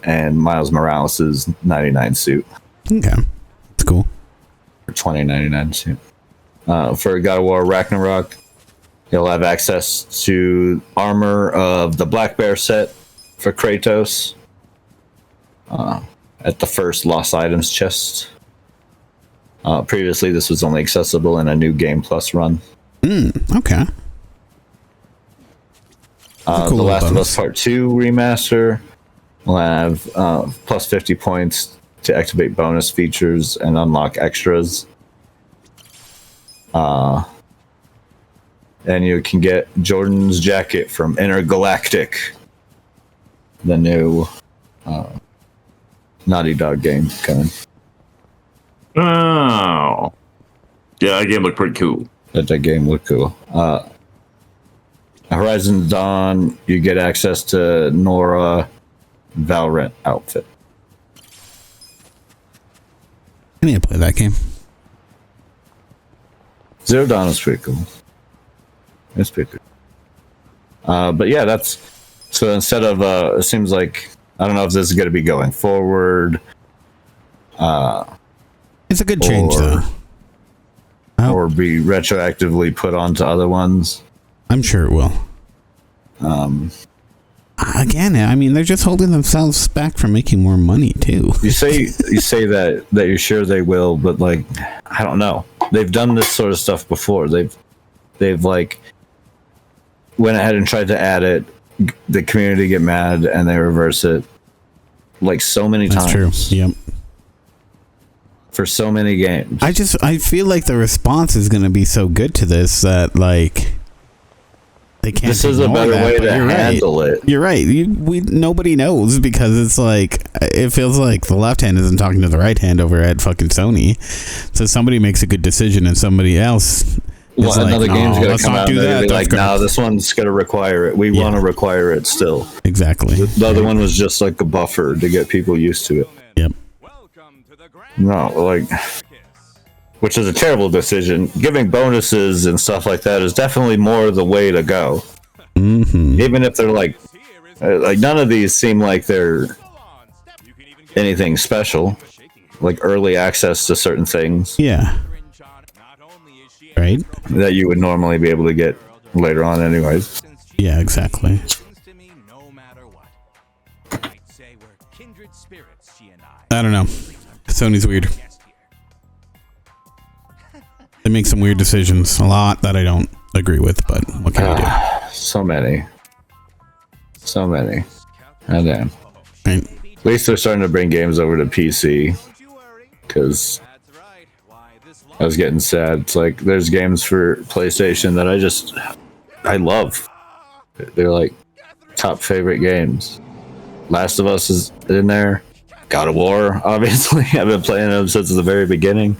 and Miles Morales' 99 suit. Okay, that's cool. For 2099 suit. For God of War Ragnarok, you'll have access to armor of the Black Bear set for Kratos. At the first Lost Items chest. Previously, this was only accessible in a new Game Plus run. Okay. The Last of Us Part 2 remaster will have plus 50 points to activate bonus features and unlock extras. And you can get Jordan's jacket from Intergalactic, the new Naughty Dog game coming. Oh. Yeah, that game looked pretty cool. That game looked cool. Horizon Dawn, you get access to Nora Valorant outfit. I need to play that game. Zero Dawn is pretty cool. It's pretty cool. But yeah, that's so instead of it seems like I don't know if this is going to be going forward. It's a good change though. Or be retroactively put onto other ones. I'm sure it will. Again, I mean, they're just holding themselves back from making more money too. you say that you're sure they will, but like, I don't know. They've done this sort of stuff before. They've like went ahead and tried to add it. The community get mad and they reverse it. Like so many times. That's true. Yep. For so many games. I feel like the response is going to be so good to this that like they can't. This is a better way to handle it. You're right. Nobody knows because it's like it feels like the left hand isn't talking to the right hand over at fucking Sony. So somebody makes a good decision and somebody else. Well, another game's going to come out and that. be like, "No, this one's going to require it. We want to require it still." Exactly. The other one was just like a buffer to get people used to it. Yep. No, like, which is a terrible decision. Giving bonuses and stuff like that is definitely more the way to go. Mm-hmm. Even if they're like none of these seem like they're anything special, like early access to certain things. Yeah. Right. That you would normally be able to get later on, anyways. Yeah, exactly. I don't know. Sony's weird. They make some weird decisions. A lot that I don't agree with, but what can I do? So many. Oh, damn. Right. At least they're starting to bring games over to PC. Because I was getting sad. It's like there's games for PlayStation that I love. They're like top favorite games. Last of Us is in there. God of War, obviously. I've been playing them since the very beginning.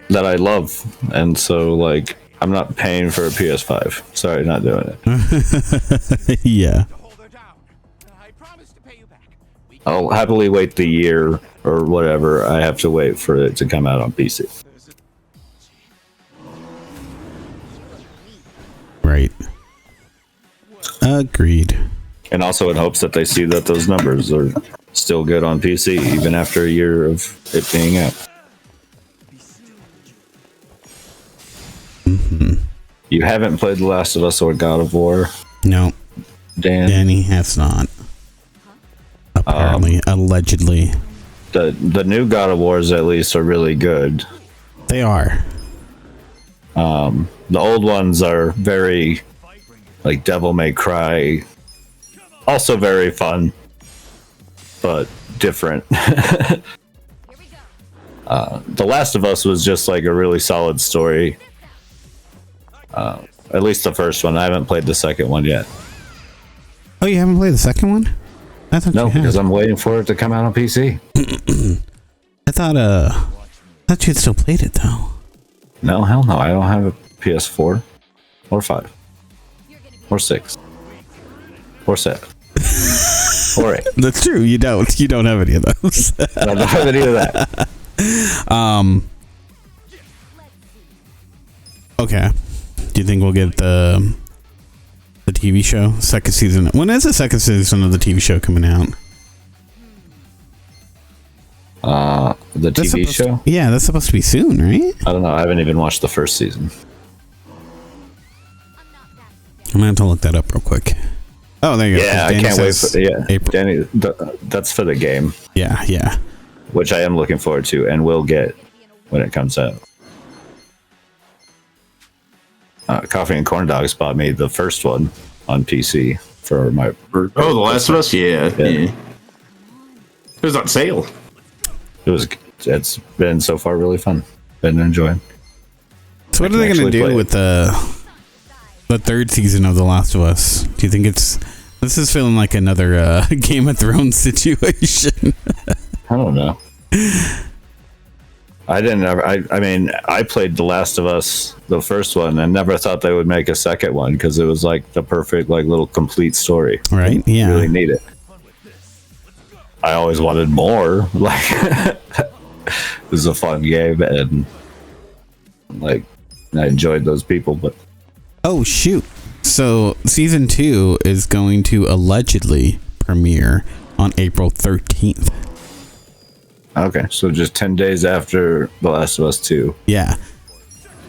That I love. And so, like, I'm not paying for a PS5. Sorry, not doing it. Yeah. I'll happily wait the year or whatever I have to wait for it to come out on PC. Right. Agreed. And also in hopes that they see that those numbers are still good on PC even after a year of it being out. Mm-hmm. You haven't played The Last of Us or God of War? No. Danny has not. Apparently, allegedly. The new God of Wars at least are really good. They are. The old ones are very like Devil May Cry. Also very fun, but different. The Last of Us was just like a really solid story. At least the first one. I haven't played the second one yet. Oh, you haven't played the second one? I thought no, you had. because I'm waiting for it to come out on PC. I thought you had still played it though. No, hell no. I don't have a PS4 or 5 or 6 or 7 or 8. That's true. You don't have any of those. I don't have any of that. Okay. Do you think we'll get the TV show second season? When is the second season of the TV show coming out? The TV show? Yeah, that's supposed to be soon, right? I don't know. I haven't even watched the first season. I'm gonna have to look that up real quick. Oh, there you go. Yeah, I can't wait for April. Danny. That's for the game. Yeah. Which I am looking forward to and will get when it comes out. CoffeeAndCorndogs bought me the first one on PC for my birthday. Oh, The Last of Us? Yeah. It was on sale. It's been so far really fun. Been enjoying. So what are they going to do with the third season of The Last of Us? Do you think this is feeling like another Game of Thrones situation? I don't know. I mean, I played The Last of Us, the first one, and never thought they would make a second one because it was like the perfect, like, little complete story. Right? Yeah. Really need it. I always wanted more. Like, it was a fun game, and like I enjoyed those people. But oh shoot! So season 2 is going to allegedly premiere on April 13th. Okay, so just 10 days after The Last of Us 2. Yeah,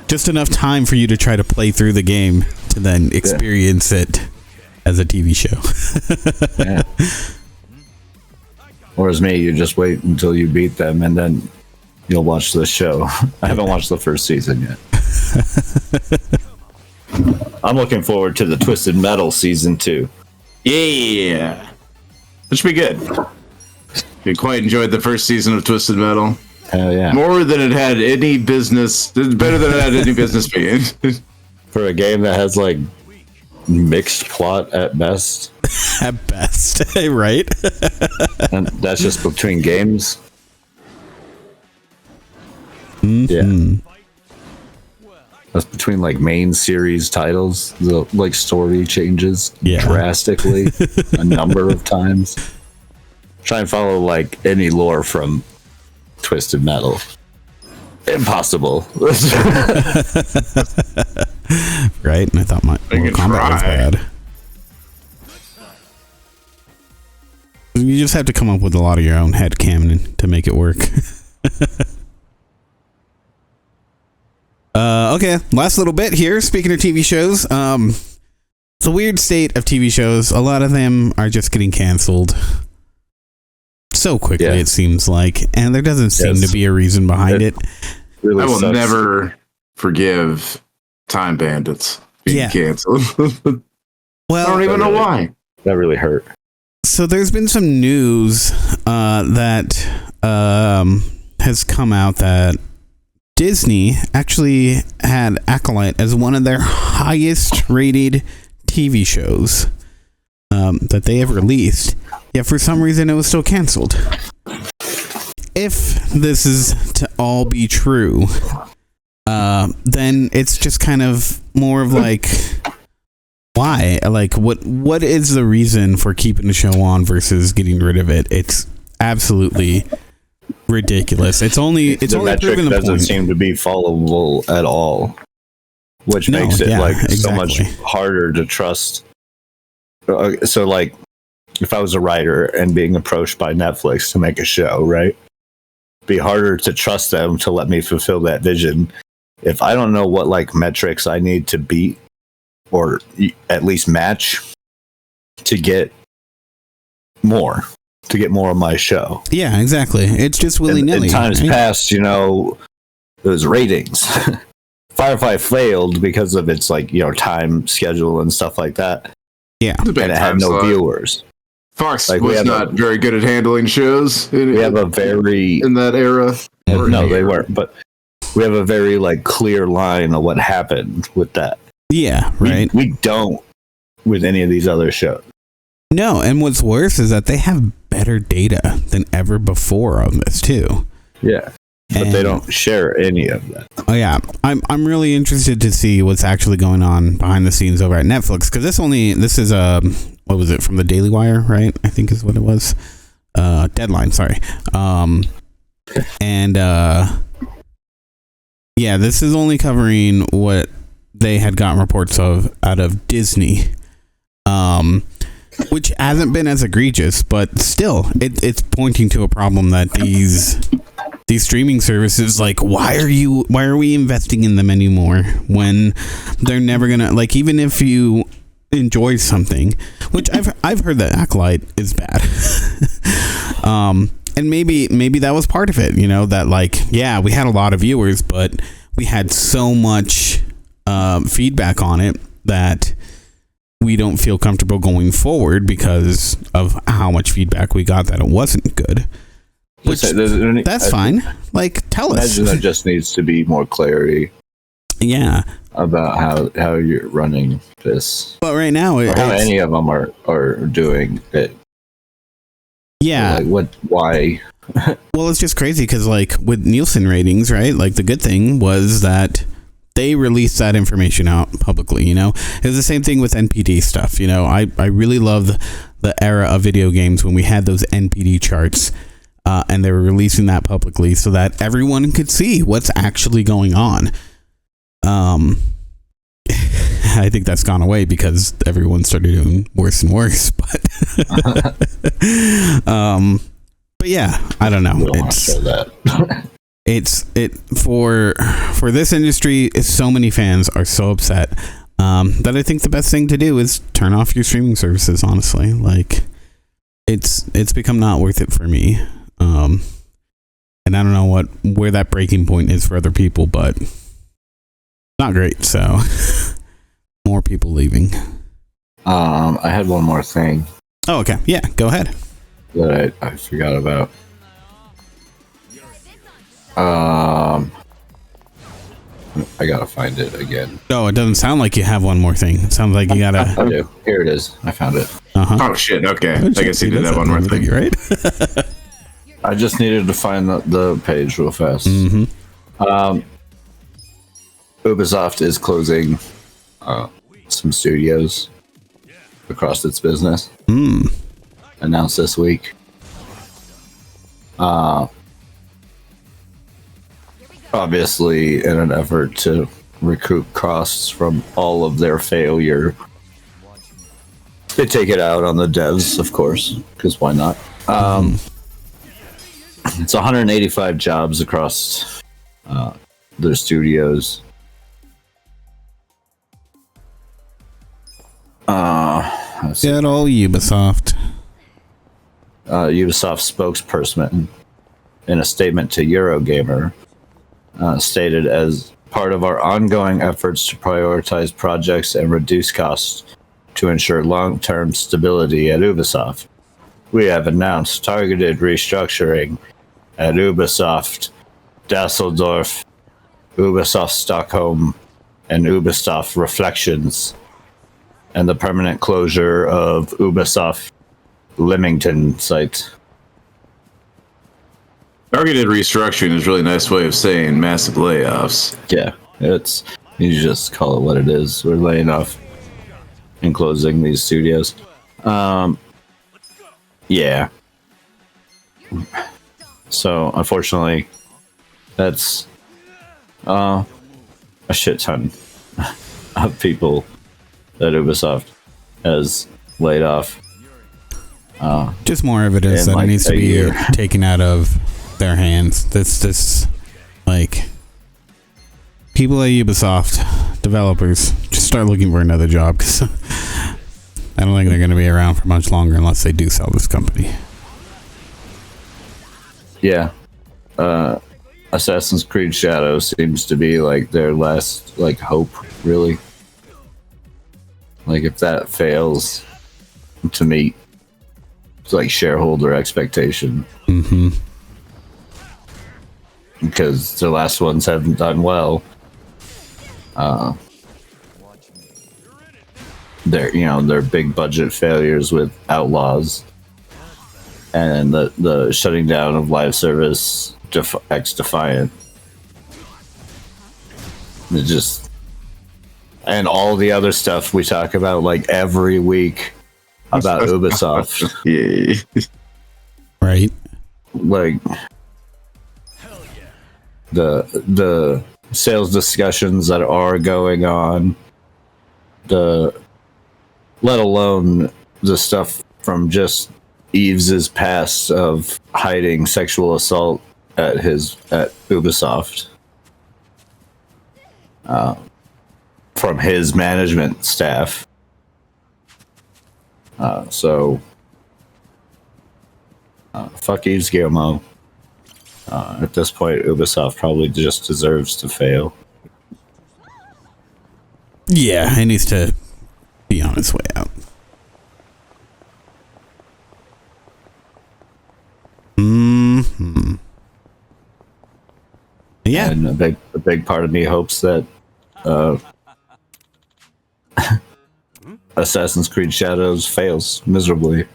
just enough time for you to try to play through the game to then experience it as a TV show. Yeah. Or as me, you just wait until you beat them and then you'll watch the show. I haven't watched the first season yet. I'm looking forward to the Twisted Metal season 2. Yeah. That should be good. You quite enjoyed the first season of Twisted Metal. Hell yeah. More than it had any business. Better than it had any business being. For a game that has like mixed plot at best. At best, right? And that's just between games. Mm-hmm. Yeah. That's between like main series titles. The like story changes drastically a number of times. Try and follow like any lore from Twisted Metal. Impossible. Right? And I thought my combat was bad. You just have to come up with a lot of your own headcanon to make it work. Okay, last little bit here. Speaking of TV shows, it's a weird state of TV shows. A lot of them are just getting canceled so quickly, it seems like, and there doesn't seem to be a reason behind it. Really I will sucks. never forgive Time Bandits being canceled. Well, I don't even know why. That really hurt. So there's been some news that has come out that Disney actually had Acolyte as one of their highest rated TV shows that they have released. Yet for some reason it was still canceled. If this is to all be true, then it's just kind of more of like, why? Like, what is the reason for keeping the show on versus getting rid of it? It's absolutely ridiculous. It's only metric proven the doesn't point. seem to be followable at all, which makes it so much harder to trust. So like, if I was a writer and being approached by Netflix to make a show, right, it'd be harder to trust them to let me fulfill that vision if I don't know what like metrics I need to beat or at least match to get more of my show. Yeah, exactly. It's just willy-nilly. In times past, it was ratings. Firefly failed because of its like, time schedule and stuff like that. Yeah. And it had no viewers. Fox was not very good at handling shows. We have a very... in that era. No, they weren't. But we have a very like clear line of what happened with that. Yeah, right. We don't with any of these other shows. No, and what's worse is that they have better data than ever before on this too. Yeah. But they don't share any of that. Oh yeah, I'm really interested to see what's actually going on behind the scenes over at Netflix, because this is what was it, from the Daily Wire, right? I think is what it was. Deadline, sorry. And this is only covering what they had gotten reports of out of Disney, which hasn't been as egregious, but still, it's pointing to a problem that these streaming services, like, why are we investing in them anymore when they're never gonna, like, even if you enjoy something, which I've heard that Acolyte is bad. And maybe that was part of it, that like, yeah, we had a lot of viewers, but we had so much feedback on it that we don't feel comfortable going forward because of how much feedback we got that it wasn't good. Which, that's fine. Like, tell us. Imagine there just needs to be more clarity. Yeah. About how you're running this. But right now, how any of them are doing it. Yeah. Like why? Well, it's just crazy because, like, with Nielsen ratings, right? Like, the good thing was that they released that information out publicly, It was the same thing with NPD stuff, I really love the era of video games when we had those NPD charts. and they were releasing that publicly so that everyone could see what's actually going on. I think that's gone away because everyone started doing worse and worse. But but yeah, I don't know. It's for this industry. So many fans are so upset that I think the best thing to do is turn off your streaming services. Honestly, like it's become not worth it for me. And I don't know where that breaking point is for other people, but not great. So more people leaving. I had one more thing. Oh, okay. Yeah, go ahead. That I forgot about. I gotta find it again. Oh, it doesn't sound like you have one more thing. It sounds like you gotta. I do. Here it is. I found it. Oh shit! Okay, I guess you did have one more thing, right? I just needed to find the page real fast. Ubisoft is closing some studios across its business. Announced this week. Obviously, in an effort to recoup costs from all of their failure, they take it out on the devs, of course, because why not? It's 185 jobs across their studios. Good old Ubisoft. Ubisoft spokesperson, in a statement to Eurogamer, stated, as part of our ongoing efforts to prioritize projects and reduce costs to ensure long-term stability at Ubisoft, we have announced targeted restructuring at Ubisoft Dusseldorf, Ubisoft Stockholm, and Ubisoft Reflections, and the permanent closure of Ubisoft Leamington site. Targeted restructuring is a really nice way of saying massive layoffs. Yeah, you just call it what it is. We're laying off and closing these studios. Yeah. So unfortunately, that's a shit ton of people that Ubisoft has laid off. Just more evidence that it needs to be taken out of their hands. That's just like people at Ubisoft, developers, just start looking for another job, because I don't think they're going to be around for much longer unless they do sell this company. Yeah. Assassin's Creed Shadows seems to be like their last hope, really. Like if that fails to meet shareholder expectation. Because the last ones haven't done well. They're big budget failures with Outlaws, and the shutting down of live service X Defiant. And all the other stuff we talk about every week about Ubisoft. Yeah. Right. The sales discussions that are going on, let alone the stuff from just Yves's past of hiding sexual assault at Ubisoft from his management staff. Fuck Yves Guillemot. At this point, Ubisoft probably just deserves to fail. Yeah, it needs to be on its way out. Yeah, and a big part of me hopes that Assassin's Creed Shadows fails miserably.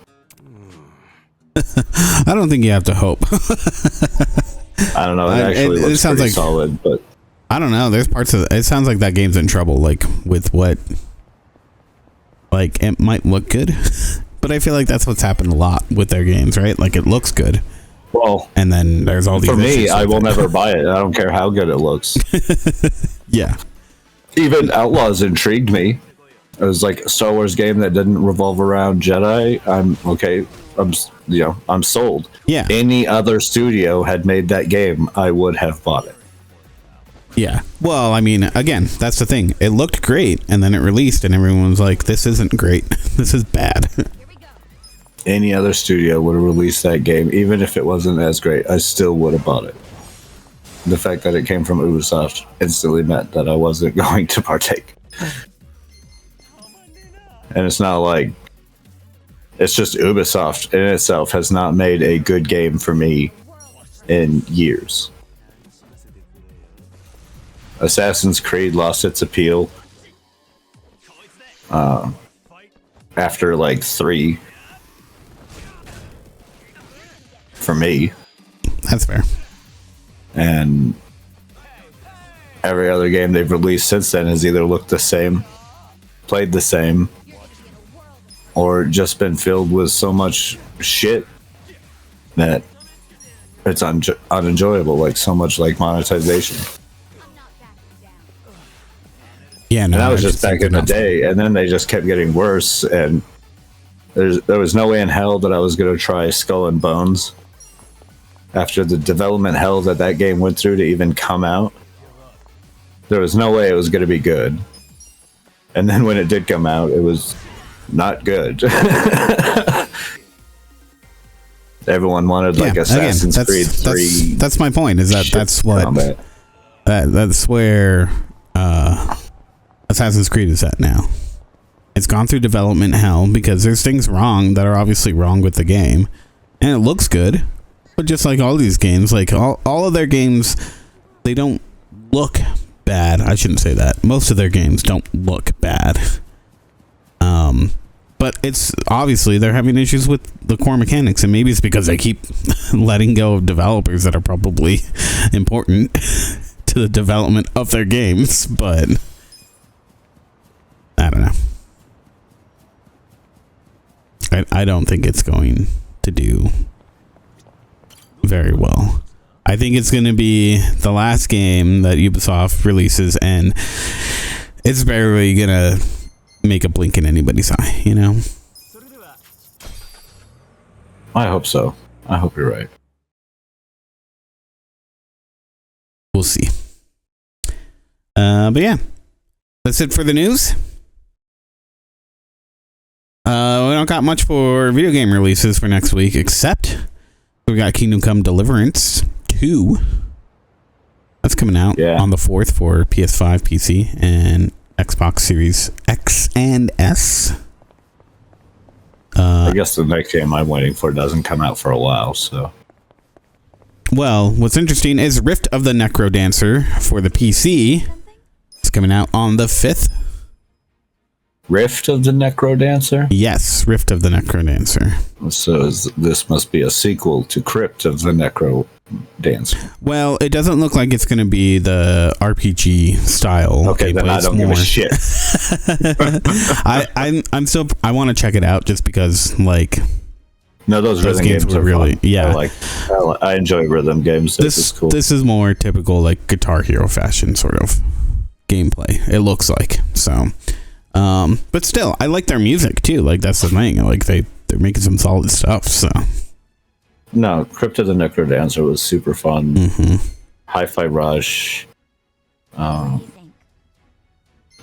I don't think you have to hope. I don't know. It sounds pretty solid, but I don't know. There's parts of it sounds like that game's in trouble. With what, it might look good, but I feel like that's what's happened a lot with their games, right? It looks good, Well, and then there's all these. For me, I will never buy it. I don't care how good it looks. Yeah. Even Outlaws intrigued me. It was like a Star Wars game that didn't revolve around Jedi. I'm okay. I'm sold. Yeah. Any other studio had made that game, I would have bought it. Yeah. Well, I mean, again, that's the thing. It looked great, and then it released, and everyone was like, "This isn't great. This is bad." Any other studio would have released that game, even if it wasn't as great. I still would have bought it. The fact that it came from Ubisoft instantly meant that I wasn't going to partake. And it's not like it's just Ubisoft in itself has not made a good game for me in years. Assassin's Creed lost its appeal after like 3 for me. That's fair. And every other game they've released since then has either looked the same, played the same, or just been filled with so much shit that it's unenjoyable, like so much like monetization. Yeah, no, and that was just back in the day, and then they just kept getting worse, and there was no way in hell that I was going to try Skull and Bones after the development hell that game went through to even come out. There was no way it was going to be good. And then when it did come out, it was not good. Everyone wanted like Assassin's Creed 3. That's my point. Is that that's what that's where Assassin's Creed is at now. It's gone through development hell because there's things wrong that are obviously wrong with the game, and it looks good, but just like all these games, like all of their games, they don't look bad. I shouldn't say that. Most of their games don't look bad. But it's obviously they're having issues with the core mechanics, and maybe it's because they keep letting go of developers that are probably important to the development of their games, but I don't know. I don't think it's going to do very well. I think it's going to be the last game that Ubisoft releases, and it's barely going to make a blink in anybody's eye, you know? I hope so. I hope you're right. We'll see. But yeah, that's it for the news. We don't got much for video game releases for next week, except we got Kingdom Come Deliverance 2. That's coming out on the 4th for PS5, PC, and Xbox Series X and S. I guess the next game I'm waiting for doesn't come out for a while, so. Well, what's interesting is Rift of the Necrodancer for the PC. It's coming out on the 5th. Rift of the Necrodancer? Yes, Rift of the Necrodancer. So this must be a sequel to Crypt of the Necrodancer. Well, it doesn't look like it's going to be the RPG style. Okay, then I don't give a shit. I want to check it out just because, like, no, those rhythm games are really fun. Yeah. I enjoy rhythm games. This is cool. This is more typical, like, Guitar Hero fashion sort of gameplay. It looks like so. But still, I like their music too. Like, that's the thing. Like, they're making some solid stuff. So no, Crypt of the Necrodancer was super fun. Mm-hmm. Hi-Fi Rush. I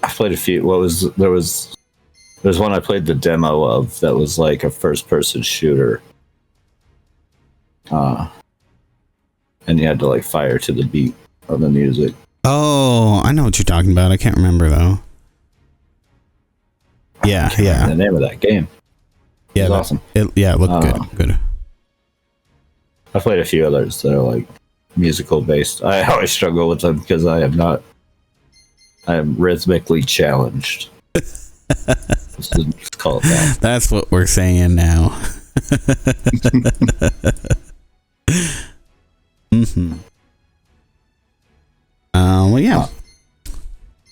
played a few. There's one I played the demo of that was like a first-person shooter. And you had to like fire to the beat of the music. Oh, I know what you're talking about. I can't remember though. Yeah. The name of that game. Yeah, it was awesome. It looked good. I played a few others that are like musical based. I always struggle with them because I am rhythmically challenged. Let's call it that. That's what we're saying now. Mm-hmm. Well, yeah.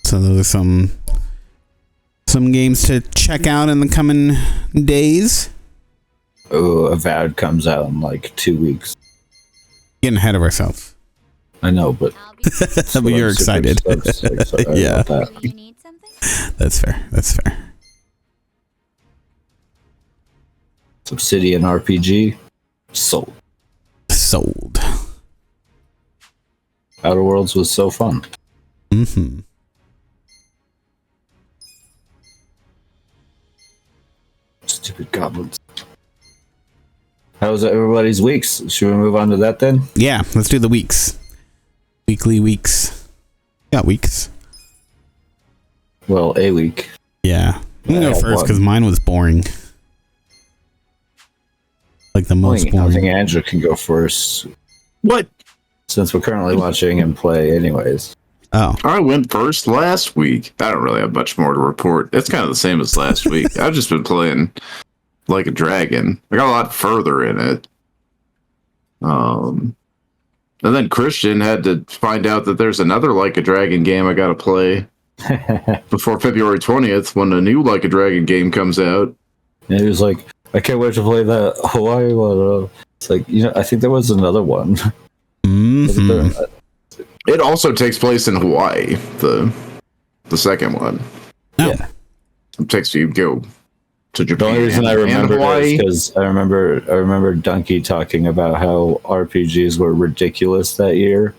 So those are some games to check out in the coming days. Oh, Avowed comes out in like 2 weeks. Getting ahead of ourselves. I know, but but you're excited. Yeah. That's fair. That's fair. Obsidian RPG. Sold. Outer Worlds was so fun. Mm-hmm. Stupid goblins. How was everybody's weeks? Should we move on to that then? Yeah, let's do the weeks. Weekly weeks. Got weeks. Well, a week. Yeah. I'm gonna go first because mine was boring. Like the most boring. I think Andrew can go first. What? Since we're currently watching him play anyways. Oh. I went first last week. I don't really have much more to report. It's kind of the same as last week. I've just been playing Like a Dragon. I got a lot further in it. And then Christian had to find out that there's another Like a Dragon game I got to play before February 20th when a new Like a Dragon game comes out. And he was like, I can't wait to play that Hawaii one. It's like, I think there was another one. Mm-hmm. It also takes place in Hawaii, the second one. Oh. Yeah. It takes you go to Japan. The only reason I remember Hawaii is because I remember Donkey talking about how RPGs were ridiculous that year.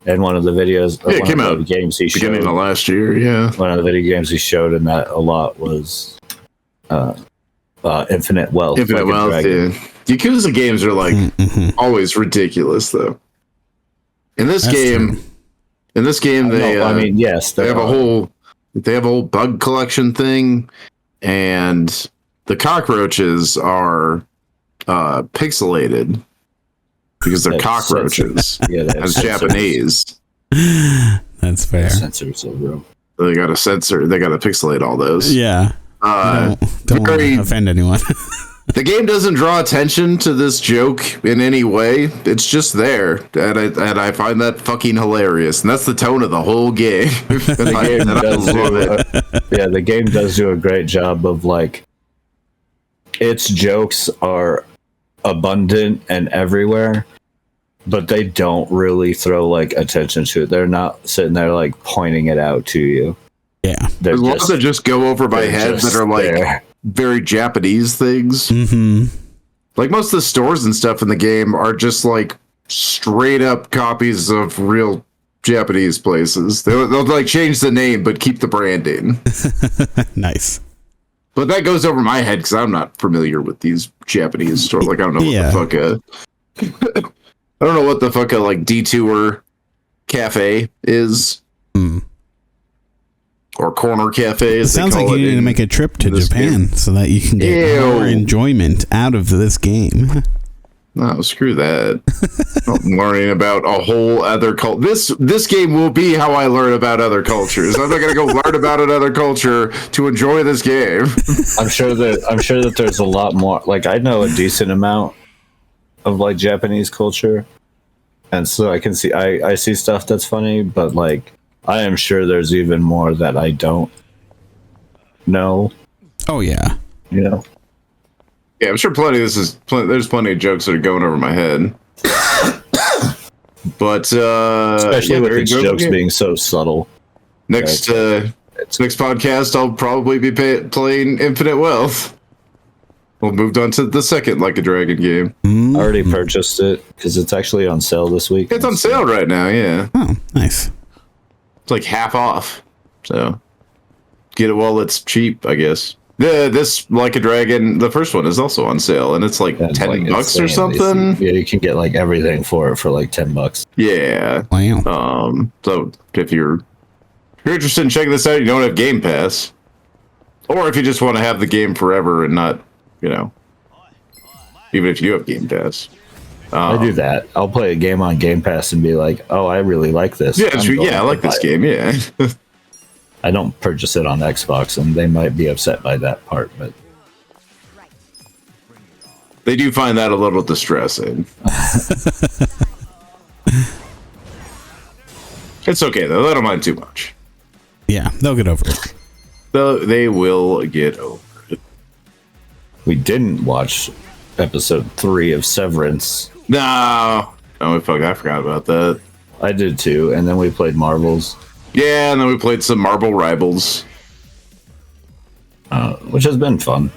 And one of the videos, it came out the games he beginning showed, of last year. Yeah, one of the video games he showed in that a lot was Infinite Wealth. Infinite Wealth. Yeah. Yakuza games are like always ridiculous, though. In this game, they yes, they have a whole bug collection thing, and the cockroaches are pixelated because they're cockroaches. Yeah, that's Japanese. That's fair. Sensors are real. They got to censor. They got to pixelate all those. Yeah. Don't want to offend anyone. The game doesn't draw attention to this joke in any way. It's just there, and I find that fucking hilarious. And that's the tone of the whole game. The game does do a great job of like, its jokes are abundant and everywhere, but they don't really throw like attention to it. They're not sitting there like pointing it out to you. Yeah, there's lots that just go over my head that are like there. Very Japanese things. Mm-hmm. Like most of the stores and stuff in the game are just like straight up copies of real Japanese places. They'll like change the name but keep the branding. Nice. But that goes over my head because I'm not familiar with these Japanese stores. Like I don't know what the fuck I don't know what the fuck a like detour cafe is. Or corner cafe. It sounds like you need to make a trip to Japan so that you can get more enjoyment out of this game. No, screw that. I'm learning about a whole other culture. This game will be how I learn about other cultures. I'm not gonna go learn about another culture to enjoy this game. I'm sure that there's a lot more. Like I know a decent amount of like Japanese culture, and so I can see I see stuff that's funny, but like I am sure there's even more that I don't know. Oh yeah, Yeah, I'm sure there's plenty of jokes that are going over my head. But especially with these jokes being so subtle. Next podcast, I'll probably be playing Infinite Wealth. We'll move on to the second Like a Dragon game. I already purchased it because it's actually on sale this week. It's on sale right now. Yeah. Oh, nice. It's like half off, so get it while it's cheap, I guess. This Like a Dragon, the first one is also on sale, and it's like $10 or something. Yeah, you can get like everything for it for like $10. Yeah. Wow. So if you're interested in checking this out, you don't have Game Pass, or if you just want to have the game forever and not, even if you have Game Pass. I do that. I'll play a game on Game Pass and be like, "Oh, I really like this." Yeah, I like this game. Yeah. I don't purchase it on Xbox, and they might be upset by that part, but they do find that a little distressing. It's okay though. They don't mind too much. Yeah, they'll get over it. They will get over it. We didn't watch episode 3 of Severance. No, Oh, fuck, I forgot about that. I did too, and then we played Marbles. Yeah, and then we played some Marble Rivals. Which has been fun.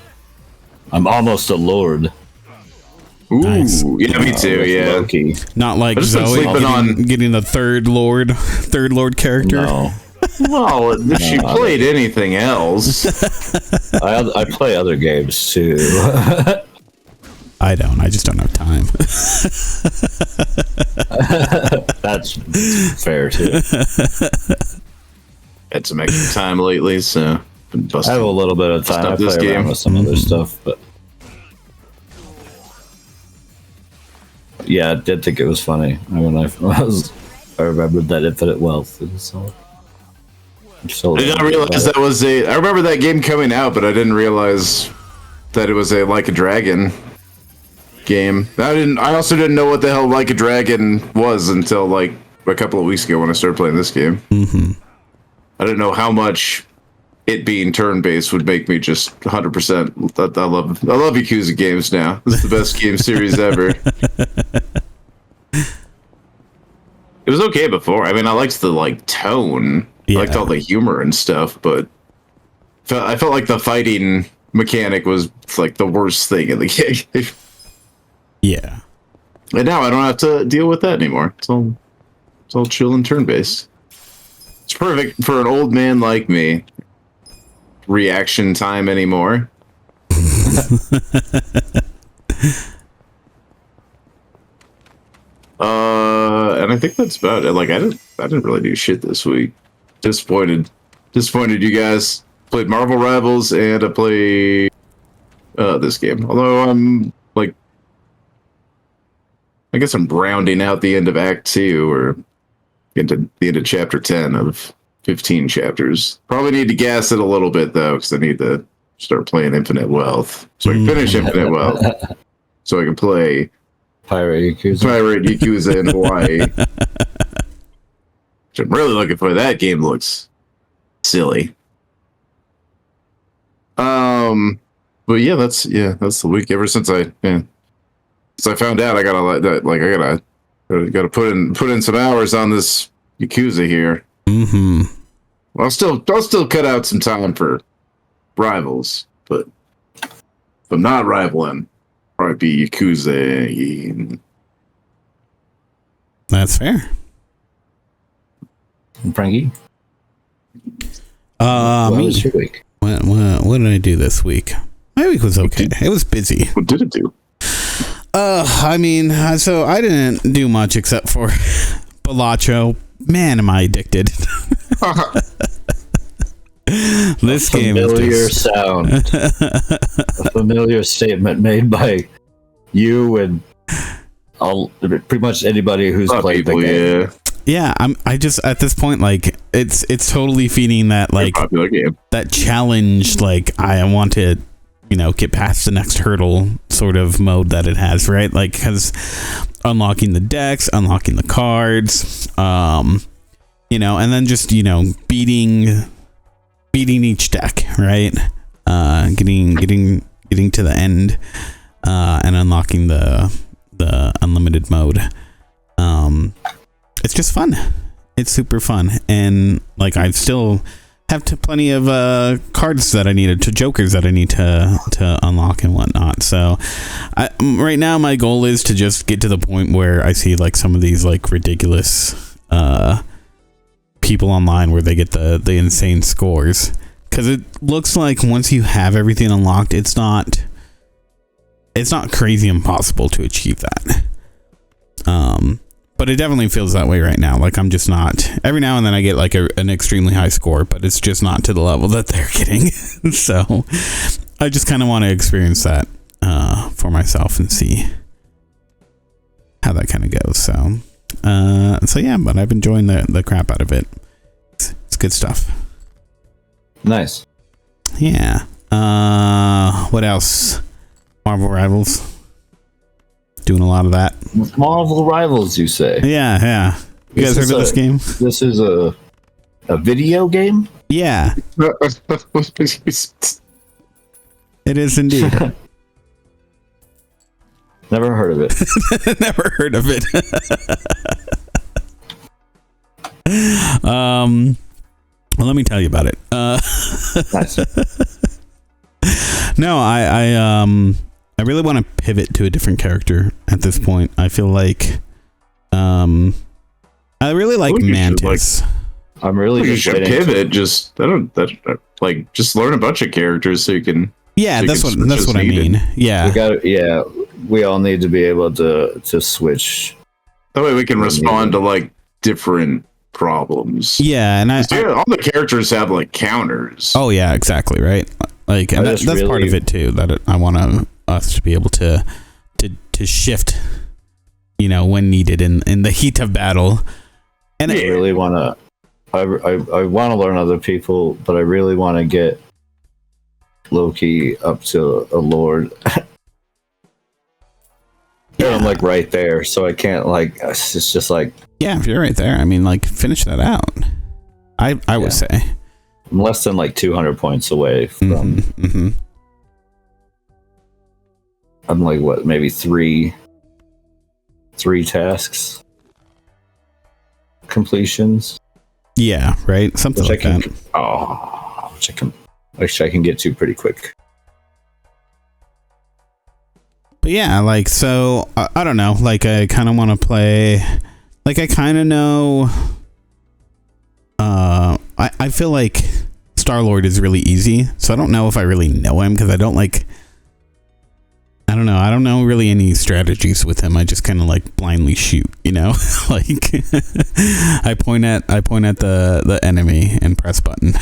I'm almost a lord. Ooh, Nice. yeah, me too, With yeah. Loki. Not like I've just been Zoe sleeping getting the third lord character. No, Well, if she played anything else. I play other games too. I don't. I just don't have time. That's fair too. Had some extra time lately, so been I busting. have a little bit of time. I Stop play this around game. with some other stuff, but yeah, I did think it was funny when I remembered that Infinite Wealth. So I did not realize that was a. I remember that game coming out, but I didn't realize that it was a Like a Dragon game. I also didn't know what the hell Like a Dragon was until like a couple of weeks ago when I started playing this game. Mm-hmm. I didn't know how much it being turn-based would make me just 100%. I love Yakuza games now. This is the best game series ever. It was okay before. I mean, I liked the like tone. I liked all the humor and stuff, but I felt like the fighting mechanic was like the worst thing in the game. Yeah. And now I don't have to deal with that anymore. It's all chill and turn-based. It's perfect for an old man like me. Reaction time anymore. And I think that's about it. Like I didn't really do shit this week. Disappointed you guys. Played Marvel Rivals and I played this game. Although I'm like, I guess I'm rounding out the end of Act 2 or into the end of Chapter 10 of 15 chapters. Probably need to gas it a little bit though, because I need to start playing Infinite Wealth so I can finish Infinite Wealth, so I can play Pirate Yakuza in Hawaii. Which I'm really looking for. That game looks silly. But yeah, that's the week. Ever since I found out, I gotta put in some hours on this Yakuza here. Mm-hmm. Well, I'll still cut out some time for Rivals, but if I'm not rivaling, probably be Yakuza. That's fair. Frankie, What was your week? What did I do this week? My week was okay. It was busy. What did it do? I mean, so I didn't do much except for Balacho. Man, am I addicted. This game is Familiar just... sound. A familiar statement made by you and pretty much anybody who's played the game. Yeah, I just at this point, like it's totally feeding that like popular game. that challenge. Like I want to, get past the next hurdle sort of mode that it has, right? Like because unlocking the decks, unlocking the cards, and then just beating each deck, right? Getting to the end, and unlocking the unlimited mode. It's just fun. It's super fun, and like I still have plenty of cards that I needed, jokers that I need to unlock and whatnot. So right now my goal is to just get to the point where I see like some of these like ridiculous people online where they get the insane scores, because it looks like once you have everything unlocked, it's not crazy impossible to achieve that. But it definitely feels that way right now. Like I'm just not. Every now and then I get like an extremely high score, but it's just not to the level that they're getting. So I just kind of want to experience that for myself and see how that kind of goes. So yeah, but I've been enjoying the crap out of it. It's good stuff. Nice. Yeah. What else? Marvel Rivals. Doing a lot of that. Marvel Rivals, you say? Yeah. You guys heard of this game? This is a video game? Yeah. It is indeed. Never heard of it. Never heard of it. Well, let me tell you about it. Nice. No, I really want to pivot to a different character at this point. I feel like I really like Mantis. I'm really You just should waiting. pivot. Just just learn a bunch of characters so you can. Yeah, so you that's can what switch as I needed. mean. Yeah. We all need to be able to switch. That way we can respond to like different problems. Yeah, and All the characters have like counters. oh yeah, exactly, right? Like, and that's part really- of it too. That I want us to be able to shift, when needed in the heat of battle. And I really want to. I want to learn other people, but I really want to get Loki up to a lord. Yeah. I'm like right there, so I can't it's just like yeah, if you're right there, I mean, like, finish that out. I would say I'm less than like 200 points away from. Mm-hmm. I'm like what, maybe three tasks completions. Yeah, right. Something Which like that. Which I can get to pretty quick. But yeah, like, so I don't know. Like, I kind of want to play. Like, I kind of know. I feel like Star-Lord is really easy, so I don't know if I really know him because I don't like. I don't know. I don't know really any strategies with him. I just kind of like blindly shoot, like I point at the enemy and press button.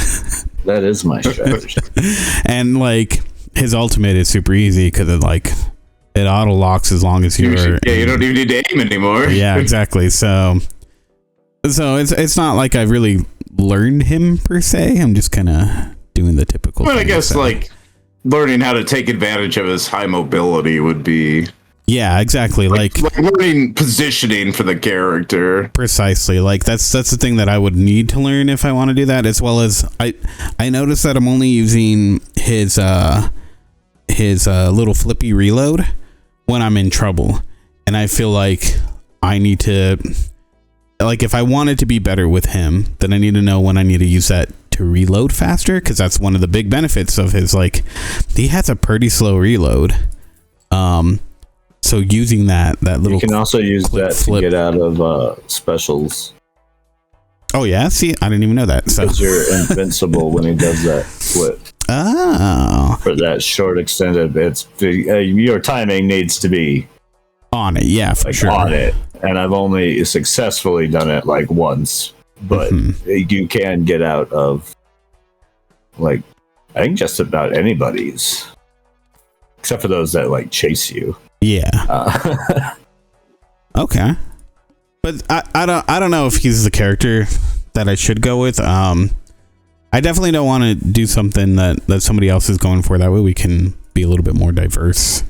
That is my strategy. And like his ultimate is super easy because it auto locks as long as you're. Yeah, you don't even need to aim anymore. Yeah, exactly. So it's not like I've really learned him per se. I'm just kind of doing the typical. But I thing, guess so. like learning how to take advantage of his high mobility would be. Yeah, exactly. Like learning positioning for the character. Precisely. Like that's the thing that I would need to learn if I want to do that, as well as I noticed that I'm only using his little flippy reload when I'm in trouble, and I feel like I need to, like, if I wanted to be better with him, then I need to know when I need to use that to reload faster, because that's one of the big benefits of his, like, he has a pretty slow reload. So using that little, You can also use that flip. to get out of specials. Oh yeah, see, I didn't even know that. So Because you're invincible when he does that flip. oh, For that short extended, your timing needs to be on it, yeah, for sure. on it. And I've only successfully done it like once, but you can get out of, like, I think just about anybody's, except for those that like chase you. Yeah. Okay. But I don't know if he's the character that I should go with. I definitely don't want to do something that somebody else is going for. That way we can be a little bit more diverse.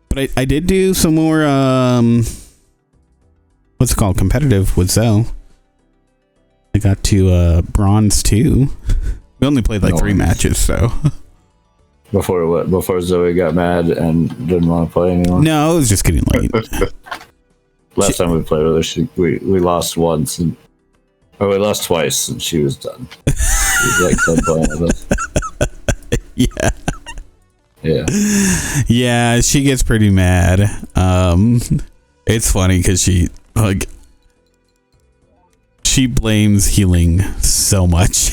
But I did do some more what's it called, competitive with Zoe. I got to bronze 2. We only played like 3 matches, so Before Zoe got mad and didn't want to play anymore. no, it was just getting late. Last time we played with her, we lost once, or we lost twice, and she was done. She was like done playing with us. Yeah. Yeah. Yeah, she gets pretty mad. It's funny because she blames healing so much,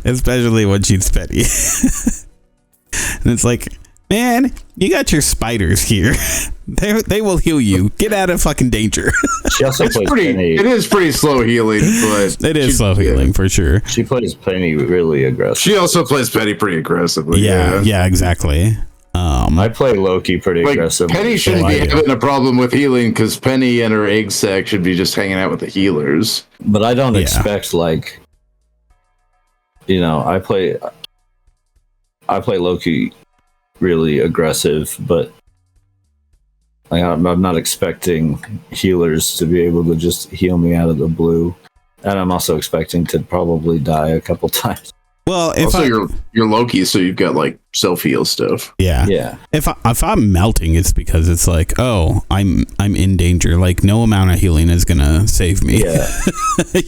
especially when she's petty. And it's like, man, you got your spiders here. They will heal you. Get out of fucking danger. She also plays Penny. It is pretty slow healing, but It is slow healing for sure. She plays Penny really aggressive. she also plays Penny pretty aggressively. Yeah, exactly. I play Loki pretty Like, aggressive. Penny shouldn't be having a problem with healing because Penny and her egg sac should be just hanging out with the healers. But I don't Yeah. expect, like, I play Loki really aggressive, but I'm not expecting healers to be able to just heal me out of the blue. And I'm also expecting to probably die a couple times. Well, if Also, you're Loki, so you've got like self heal stuff. yeah. Yeah. If I'm melting, it's because it's like, oh, I'm in danger. Like no amount of healing is gonna save me. Yeah.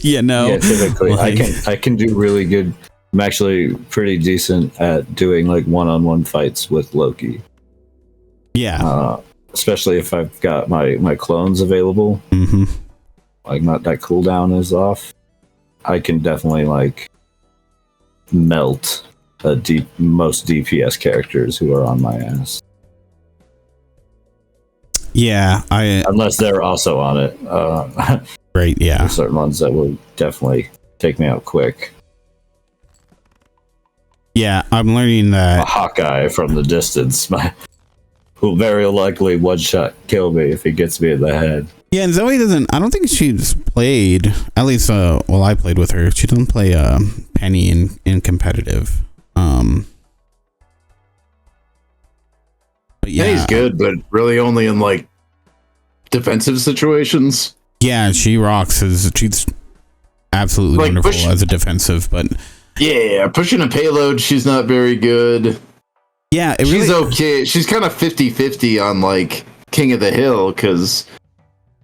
You know. Yeah, typically Like- I can do really good. I'm actually pretty decent at doing like one-on-one fights with Loki. Yeah. Especially if I've got my clones available. Mm-hmm. Like that cooldown is off. I can definitely like melt most DPS characters who are on my ass. Yeah. Unless they're also on it. Right. Yeah. There's certain ones that will definitely take me out quick. Yeah. I'm learning A that. Hawkeye from the distance, who very likely one-shot kill me if he gets me in the head. Yeah, and Zoe doesn't. I don't think she's played. At least, well, I played with her. She doesn't play Penny in competitive. But yeah, Penny's good, but really only in like defensive situations. yeah, she rocks. She's absolutely Like, wonderful as a defensive. But Yeah, pushing a payload, she's not very good. yeah, it She's really. okay. She's kind of 50-50 on like King of the Hill because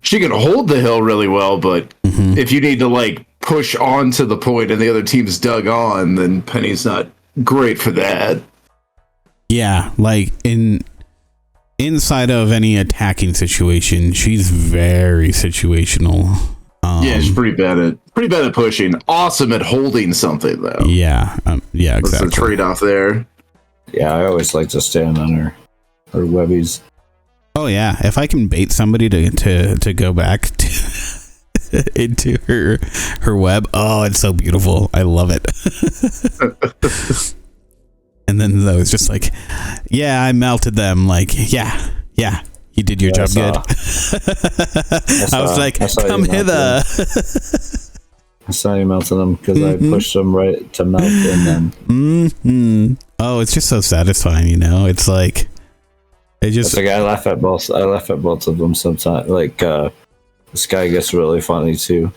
she can hold the hill really well, but Mhm. if you need to like push on to the point and the other team's dug on, then Penny's not great for that. Yeah, like inside of any attacking situation, she's very situational. Yeah, she's pretty bad at pushing. Awesome at holding something though. Yeah, yeah, That's exactly. the trade-off there. Yeah, I always like to stand on her webbies. Oh yeah, if I can bait somebody to go back into her web, oh, it's so beautiful. I love it. And then though it's just like, yeah, I melted them. Like, yeah, you did your Yeah, job good. I was like, I saw you come melted hither. I saw you melting them because I pushed them right to melt in them. Mm-hmm. Oh, it's just so satisfying, you know. It's like it just It's like I laugh at both of them sometimes. Like this guy gets really funny too,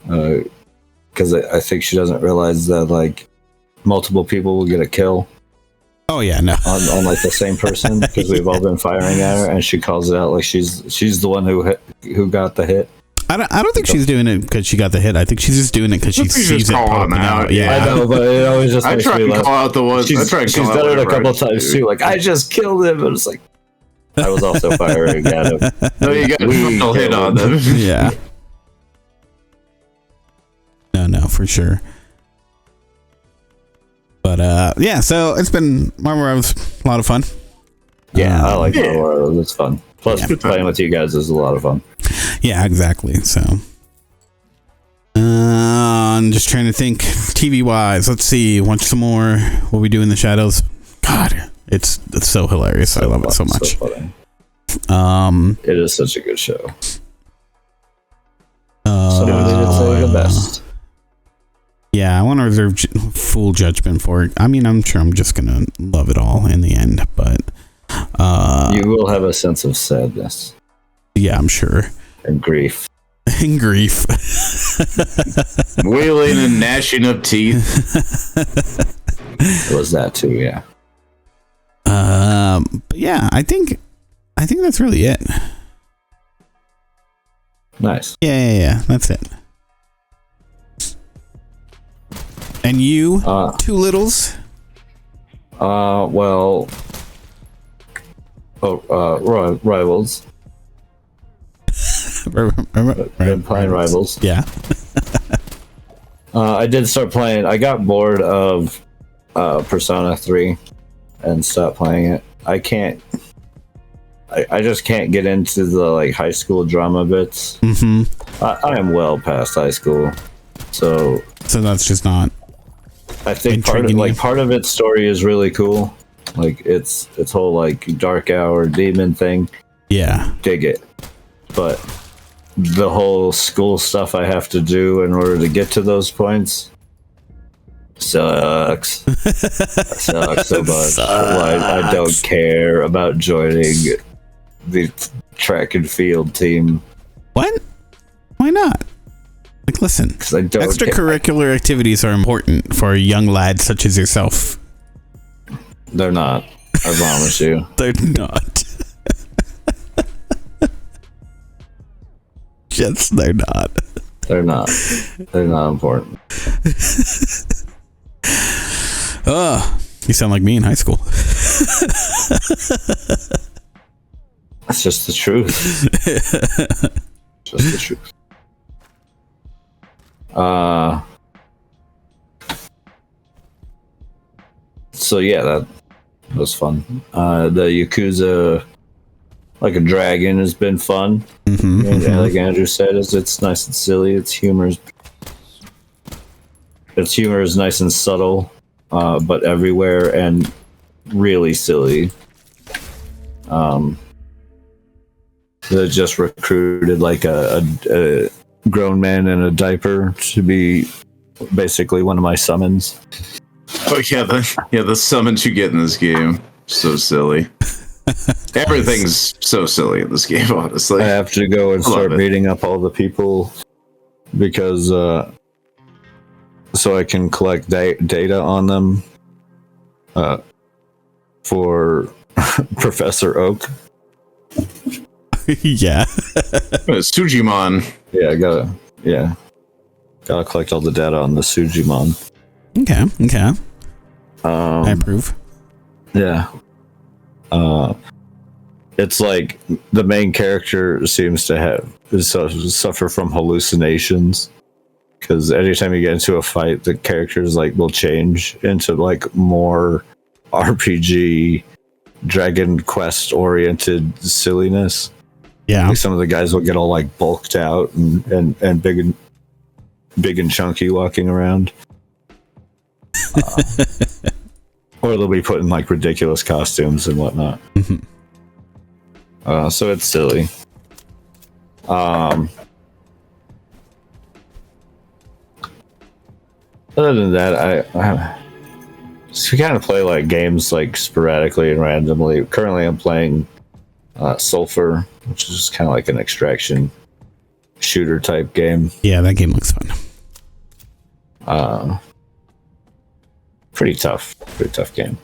because I think she doesn't realize that like multiple people will get a kill oh yeah, no. on like the same person because we've all been firing at her, and she calls it out like she's the one who got the hit. I don't think she's doing it because she got the hit. I think she's just doing it because she She's sees just it calling popping out, out. yeah. I know, but it always just I makes try me and laugh. call out the ones. I She's try and done call out it a whatever couple I times do. too. Like I just killed him. It was like I was also firing at him. No, you got a frontal hit on them. Yeah. No, for sure. But yeah, so it's been Marvel was a lot of fun. Yeah, I like Yeah. Overwatch. It's fun. Plus, Yeah. playing with you guys is a lot of fun. Yeah, exactly. So, I'm just trying to think TV wise. Let's see. Watch some more. What we do in the shadows. God, it's so hilarious. I love it so much. Funny. It is such a good show. Somebody did say the best. Yeah, I want to reserve full judgment for it. I mean, I'm sure I'm just gonna love it all in the end, but You will have a sense of sadness yeah, I'm sure. and grief. And grief. Wailing and gnashing of teeth. It was that too, yeah. But yeah, I think that's really it. Nice. Yeah, that's it. And you, TooLittles? Well, Rivals. Been playing Rivals. Yeah. I did start playing. I got bored of Persona 3 and stopped playing it. I just can't get into the like high school drama bits. Mm-hmm. I am well past high school, so that's just not. I think intriguing you? part of its story is really cool. Like its whole like dark hour demon thing. Yeah. Dig it. But the whole school stuff I have to do in order to get to those points sucks. Sucks so much. I don't care about joining the track and field team. What? Why not? Like, listen, 'Cause I don't extracurricular activities are important for young lads such as yourself. They're not. I promise you. They're not. Just they're not. They're not. They're not important. You sound like me in high school. That's just the truth. Just the truth. So yeah, that was fun. The Yakuza Like a Dragon has been fun. And like Andrew said, it's nice and silly. Its humor is nice and subtle, but everywhere and really silly. They just recruited like a grown man in a diaper to be basically one of my summons. Oh yeah, the summons you get in this game, so silly. Everything's so silly in this game, honestly. I have to go and start beating up all the people because so I can collect data on them for Professor Oak. Yeah. Sujimon. Yeah, gotta collect all the data on the Sujimon. Okay. I approve. Yeah. It's like the main character seems to suffer from hallucinations because anytime you get into a fight, the characters like will change into like more RPG, Dragon Quest oriented silliness. Yeah. Like some of the guys will get all like bulked out and big and chunky walking around. Or they'll be put in like ridiculous costumes and whatnot. So it's silly. Other than that, I just kind of play like games like sporadically and randomly. Currently, I'm playing Sulfur, which is just kind of like an extraction shooter type game. Yeah, that game looks fun. Pretty tough game.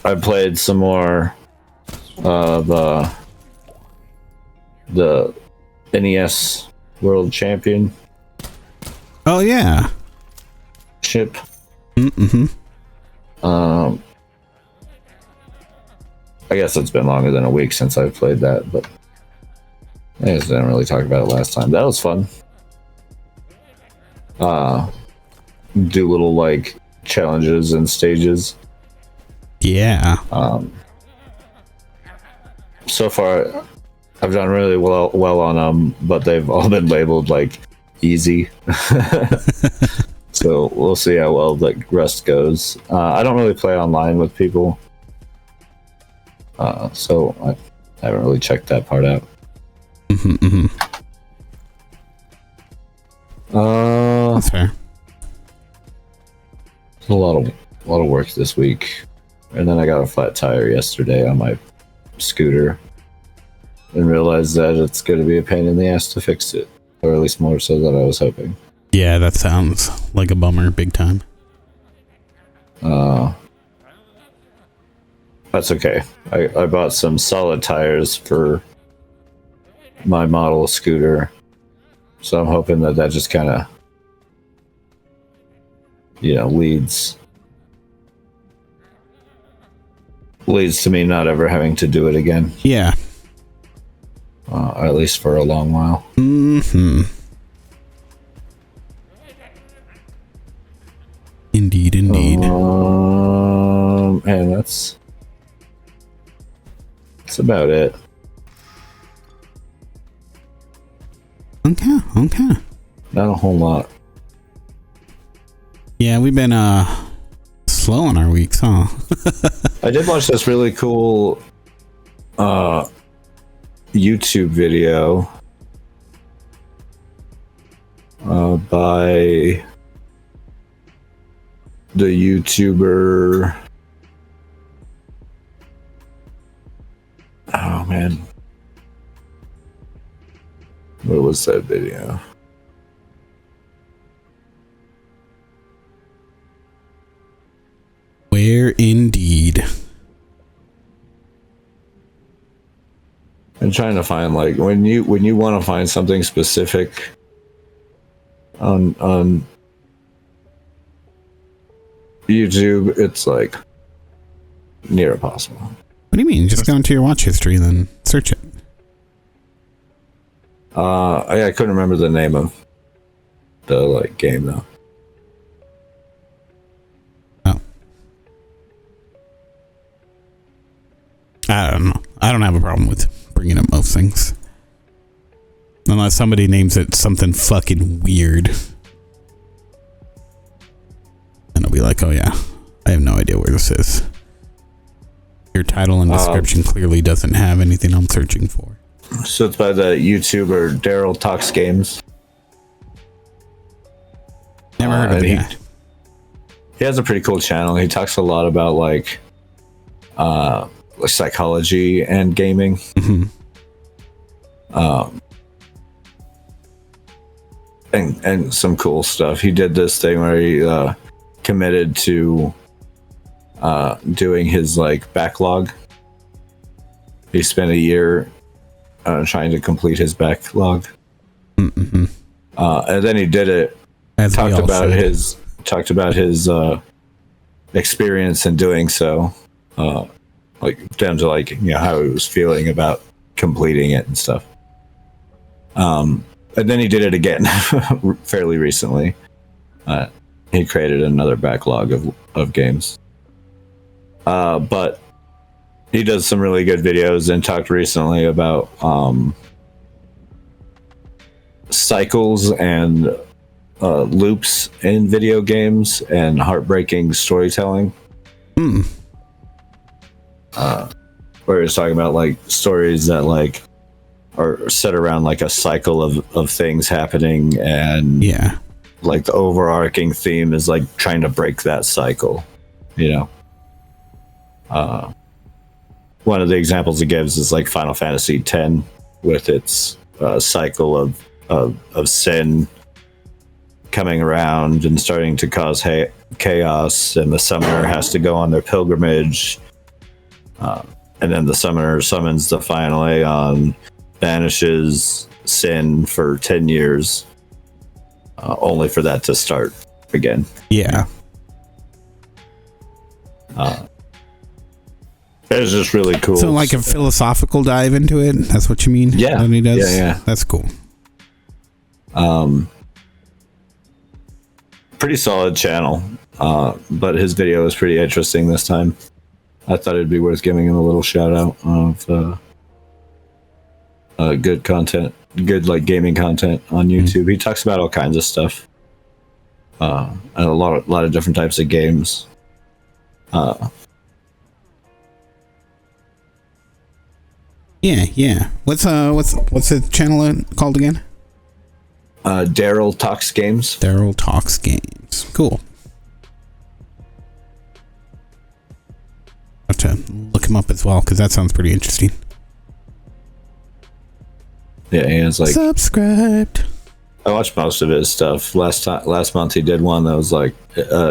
I played some more the NES World Championship. Oh yeah. I guess it's been longer than a week since I've played that, but I just didn't really talk about it last time. That was fun. Do little like challenges and stages. Yeah. So far, I've done really well on them, but they've all been labeled like easy. So we'll see how well the rest goes. I don't really play online with people, so I haven't really checked that part out. That's fair. A lot of work this week, and then I got a flat tire yesterday on my scooter, and realized that it's going to be a pain in the ass to fix it, or at least more so than I was hoping. Yeah, that sounds like a bummer, big time. That's okay. I bought some solid tires for my model scooter, so I'm hoping that just kind of, leads to me not ever having to do it again. Yeah. At least for a long while. Indeed. And that's about it. Okay. Not a whole lot. Yeah, we've been slow on our weeks, huh? I did watch this really cool YouTube video by the YouTuber. Oh man, What was that video? Where indeed. I'm trying to find like when you want to find something specific on YouTube, it's like near impossible. What do you mean? Just go into your watch history and then search it. I couldn't remember the name of the like game though. Oh. I don't know. I don't have a problem with bringing up most things. Unless somebody names it something fucking weird. And I'll be like, oh yeah, I have no idea where this is. Your title and description clearly doesn't have anything I'm searching for. So it's by the YouTuber Daryl Talks Games. Never heard of it. that. He has a pretty cool channel. He talks a lot about like psychology and gaming. Mm-hmm. And some cool stuff. He did this thing where he committed to doing his like backlog. He spent a year trying to complete his backlog. Mm-hmm. And then he did it. As talked about his experience in doing so, like down to like how he was feeling about completing it and stuff. And then he did it again fairly recently. He created another backlog of games. But he does some really good videos and talked recently about cycles and loops in video games and heartbreaking storytelling. Where he's talking about like stories that like are set around like a cycle of things happening, and like the overarching theme is like trying to break that cycle, one of the examples he gives is like Final Fantasy X with its cycle of sin coming around and starting to cause chaos, and the summoner has to go on their pilgrimage, and then the summoner summons the final Aeon, banishes sin for 10 years, only for that to start again. It's just really cool. So like a philosophical dive into it, that's what you mean? Yeah. That he does? Yeah. That's cool. Pretty solid channel, but his video was pretty interesting this time. I thought it'd be worth giving him a little shout out of good content, good like gaming content on YouTube. He talks about all kinds of stuff, and a lot of different types of games. Yeah. What's the channel called again? Daryl Talks Games. Daryl Talks Games. Cool. I have to look him up as well because that sounds pretty interesting. Yeah, he has like subscribed. I watched most of his stuff. Last month he did one that was like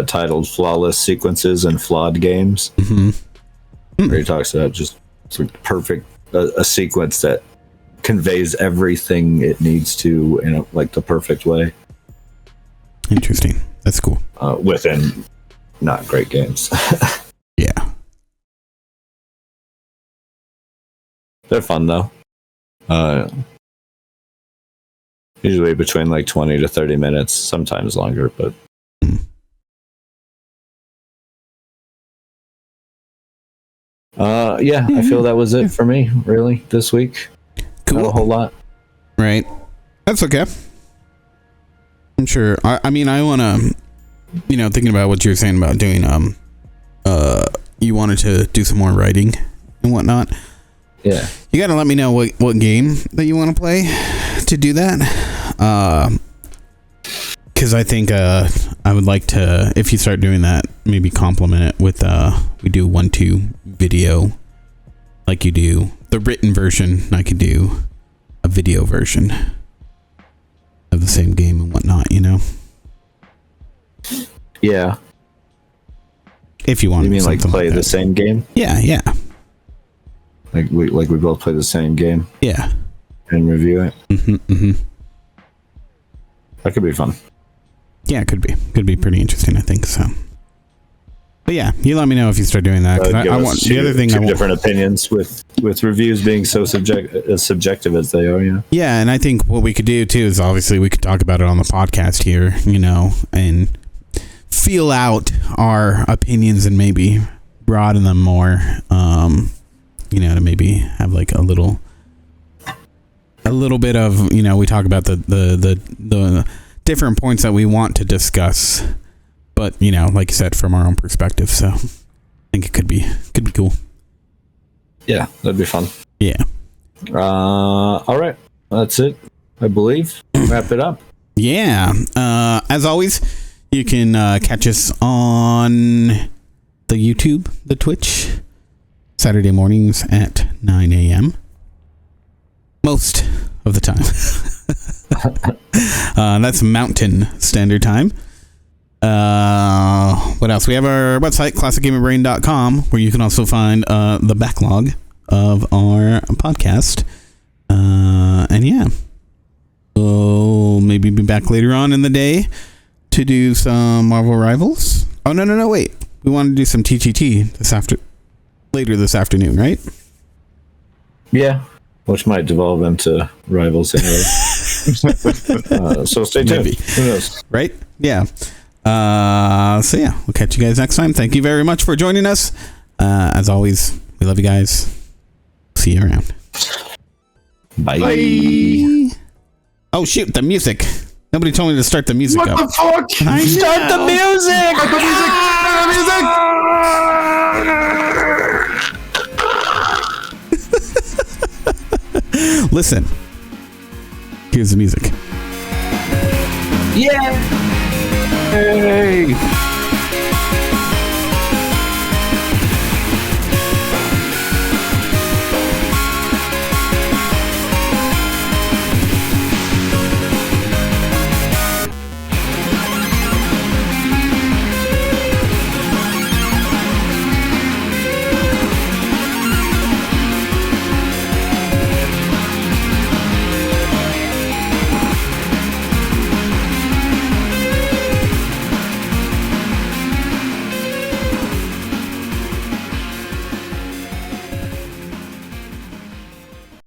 titled "Flawless Sequences and Flawed Games," where he talks about just like perfect a sequence that conveys everything it needs to in like the perfect way. Interesting. That's cool. Within not great games. Yeah. They're fun though. Usually between like 20 to 30 minutes, sometimes longer, but I feel that was it for me, really, this week. Cool. Not a whole lot. Right. That's okay. I'm sure. I mean, I want to, thinking about what you're saying about doing, you wanted to do some more writing and whatnot. Yeah. You got to let me know what game that you want to play to do that. Because I think I would like to, if you start doing that, maybe complement it with we do 1-2 video, like you do the written version. I could do a video version. of the same game and whatnot, you know? Yeah. If you want. You mean like play that. the same game? Yeah, yeah. Like we both play the same game Yeah. and review it? Mm-hmm. That could be fun. Yeah, it could be. Could be pretty interesting, I think, so. But yeah, you let me know if you start doing that. 'Cause I want the other thing. Two different opinions with reviews being so subjective as they are. Yeah. Yeah, and I think what we could do too is obviously we could talk about it on the podcast here, you know, and feel out our opinions and maybe broaden them more. You know, to maybe have like a little bit of, you know, we talk about the different points that we want to discuss. But, you know, like you said, from our own perspective. So I think it could be cool. Yeah, that'd be fun. Yeah. All right. That's it, I believe. Wrap it up. Yeah. As always, you can catch us on the YouTube, the Twitch, Saturday mornings at 9 a.m. Most of the time. That's Mountain Standard Time. What else? We have our website, classicgamerbrain.com, where you can also find the backlog of our podcast. And yeah, we'll maybe be back later on in the day to do some Marvel Rivals. Oh, no, wait. We want to do some TTT later this afternoon, right? Yeah, which might devolve into Rivals anyway. So stay tuned. Maybe. Who knows? Right? Yeah. So yeah, we'll catch you guys next time. Thank you very much for joining us. As always, we love you guys. See you around. Bye. Bye. Oh shoot, the music. Nobody told me to start the music What up. the fuck? Start the music! Start the music! Start the music! Listen. Here's the music. Yeah! Hey!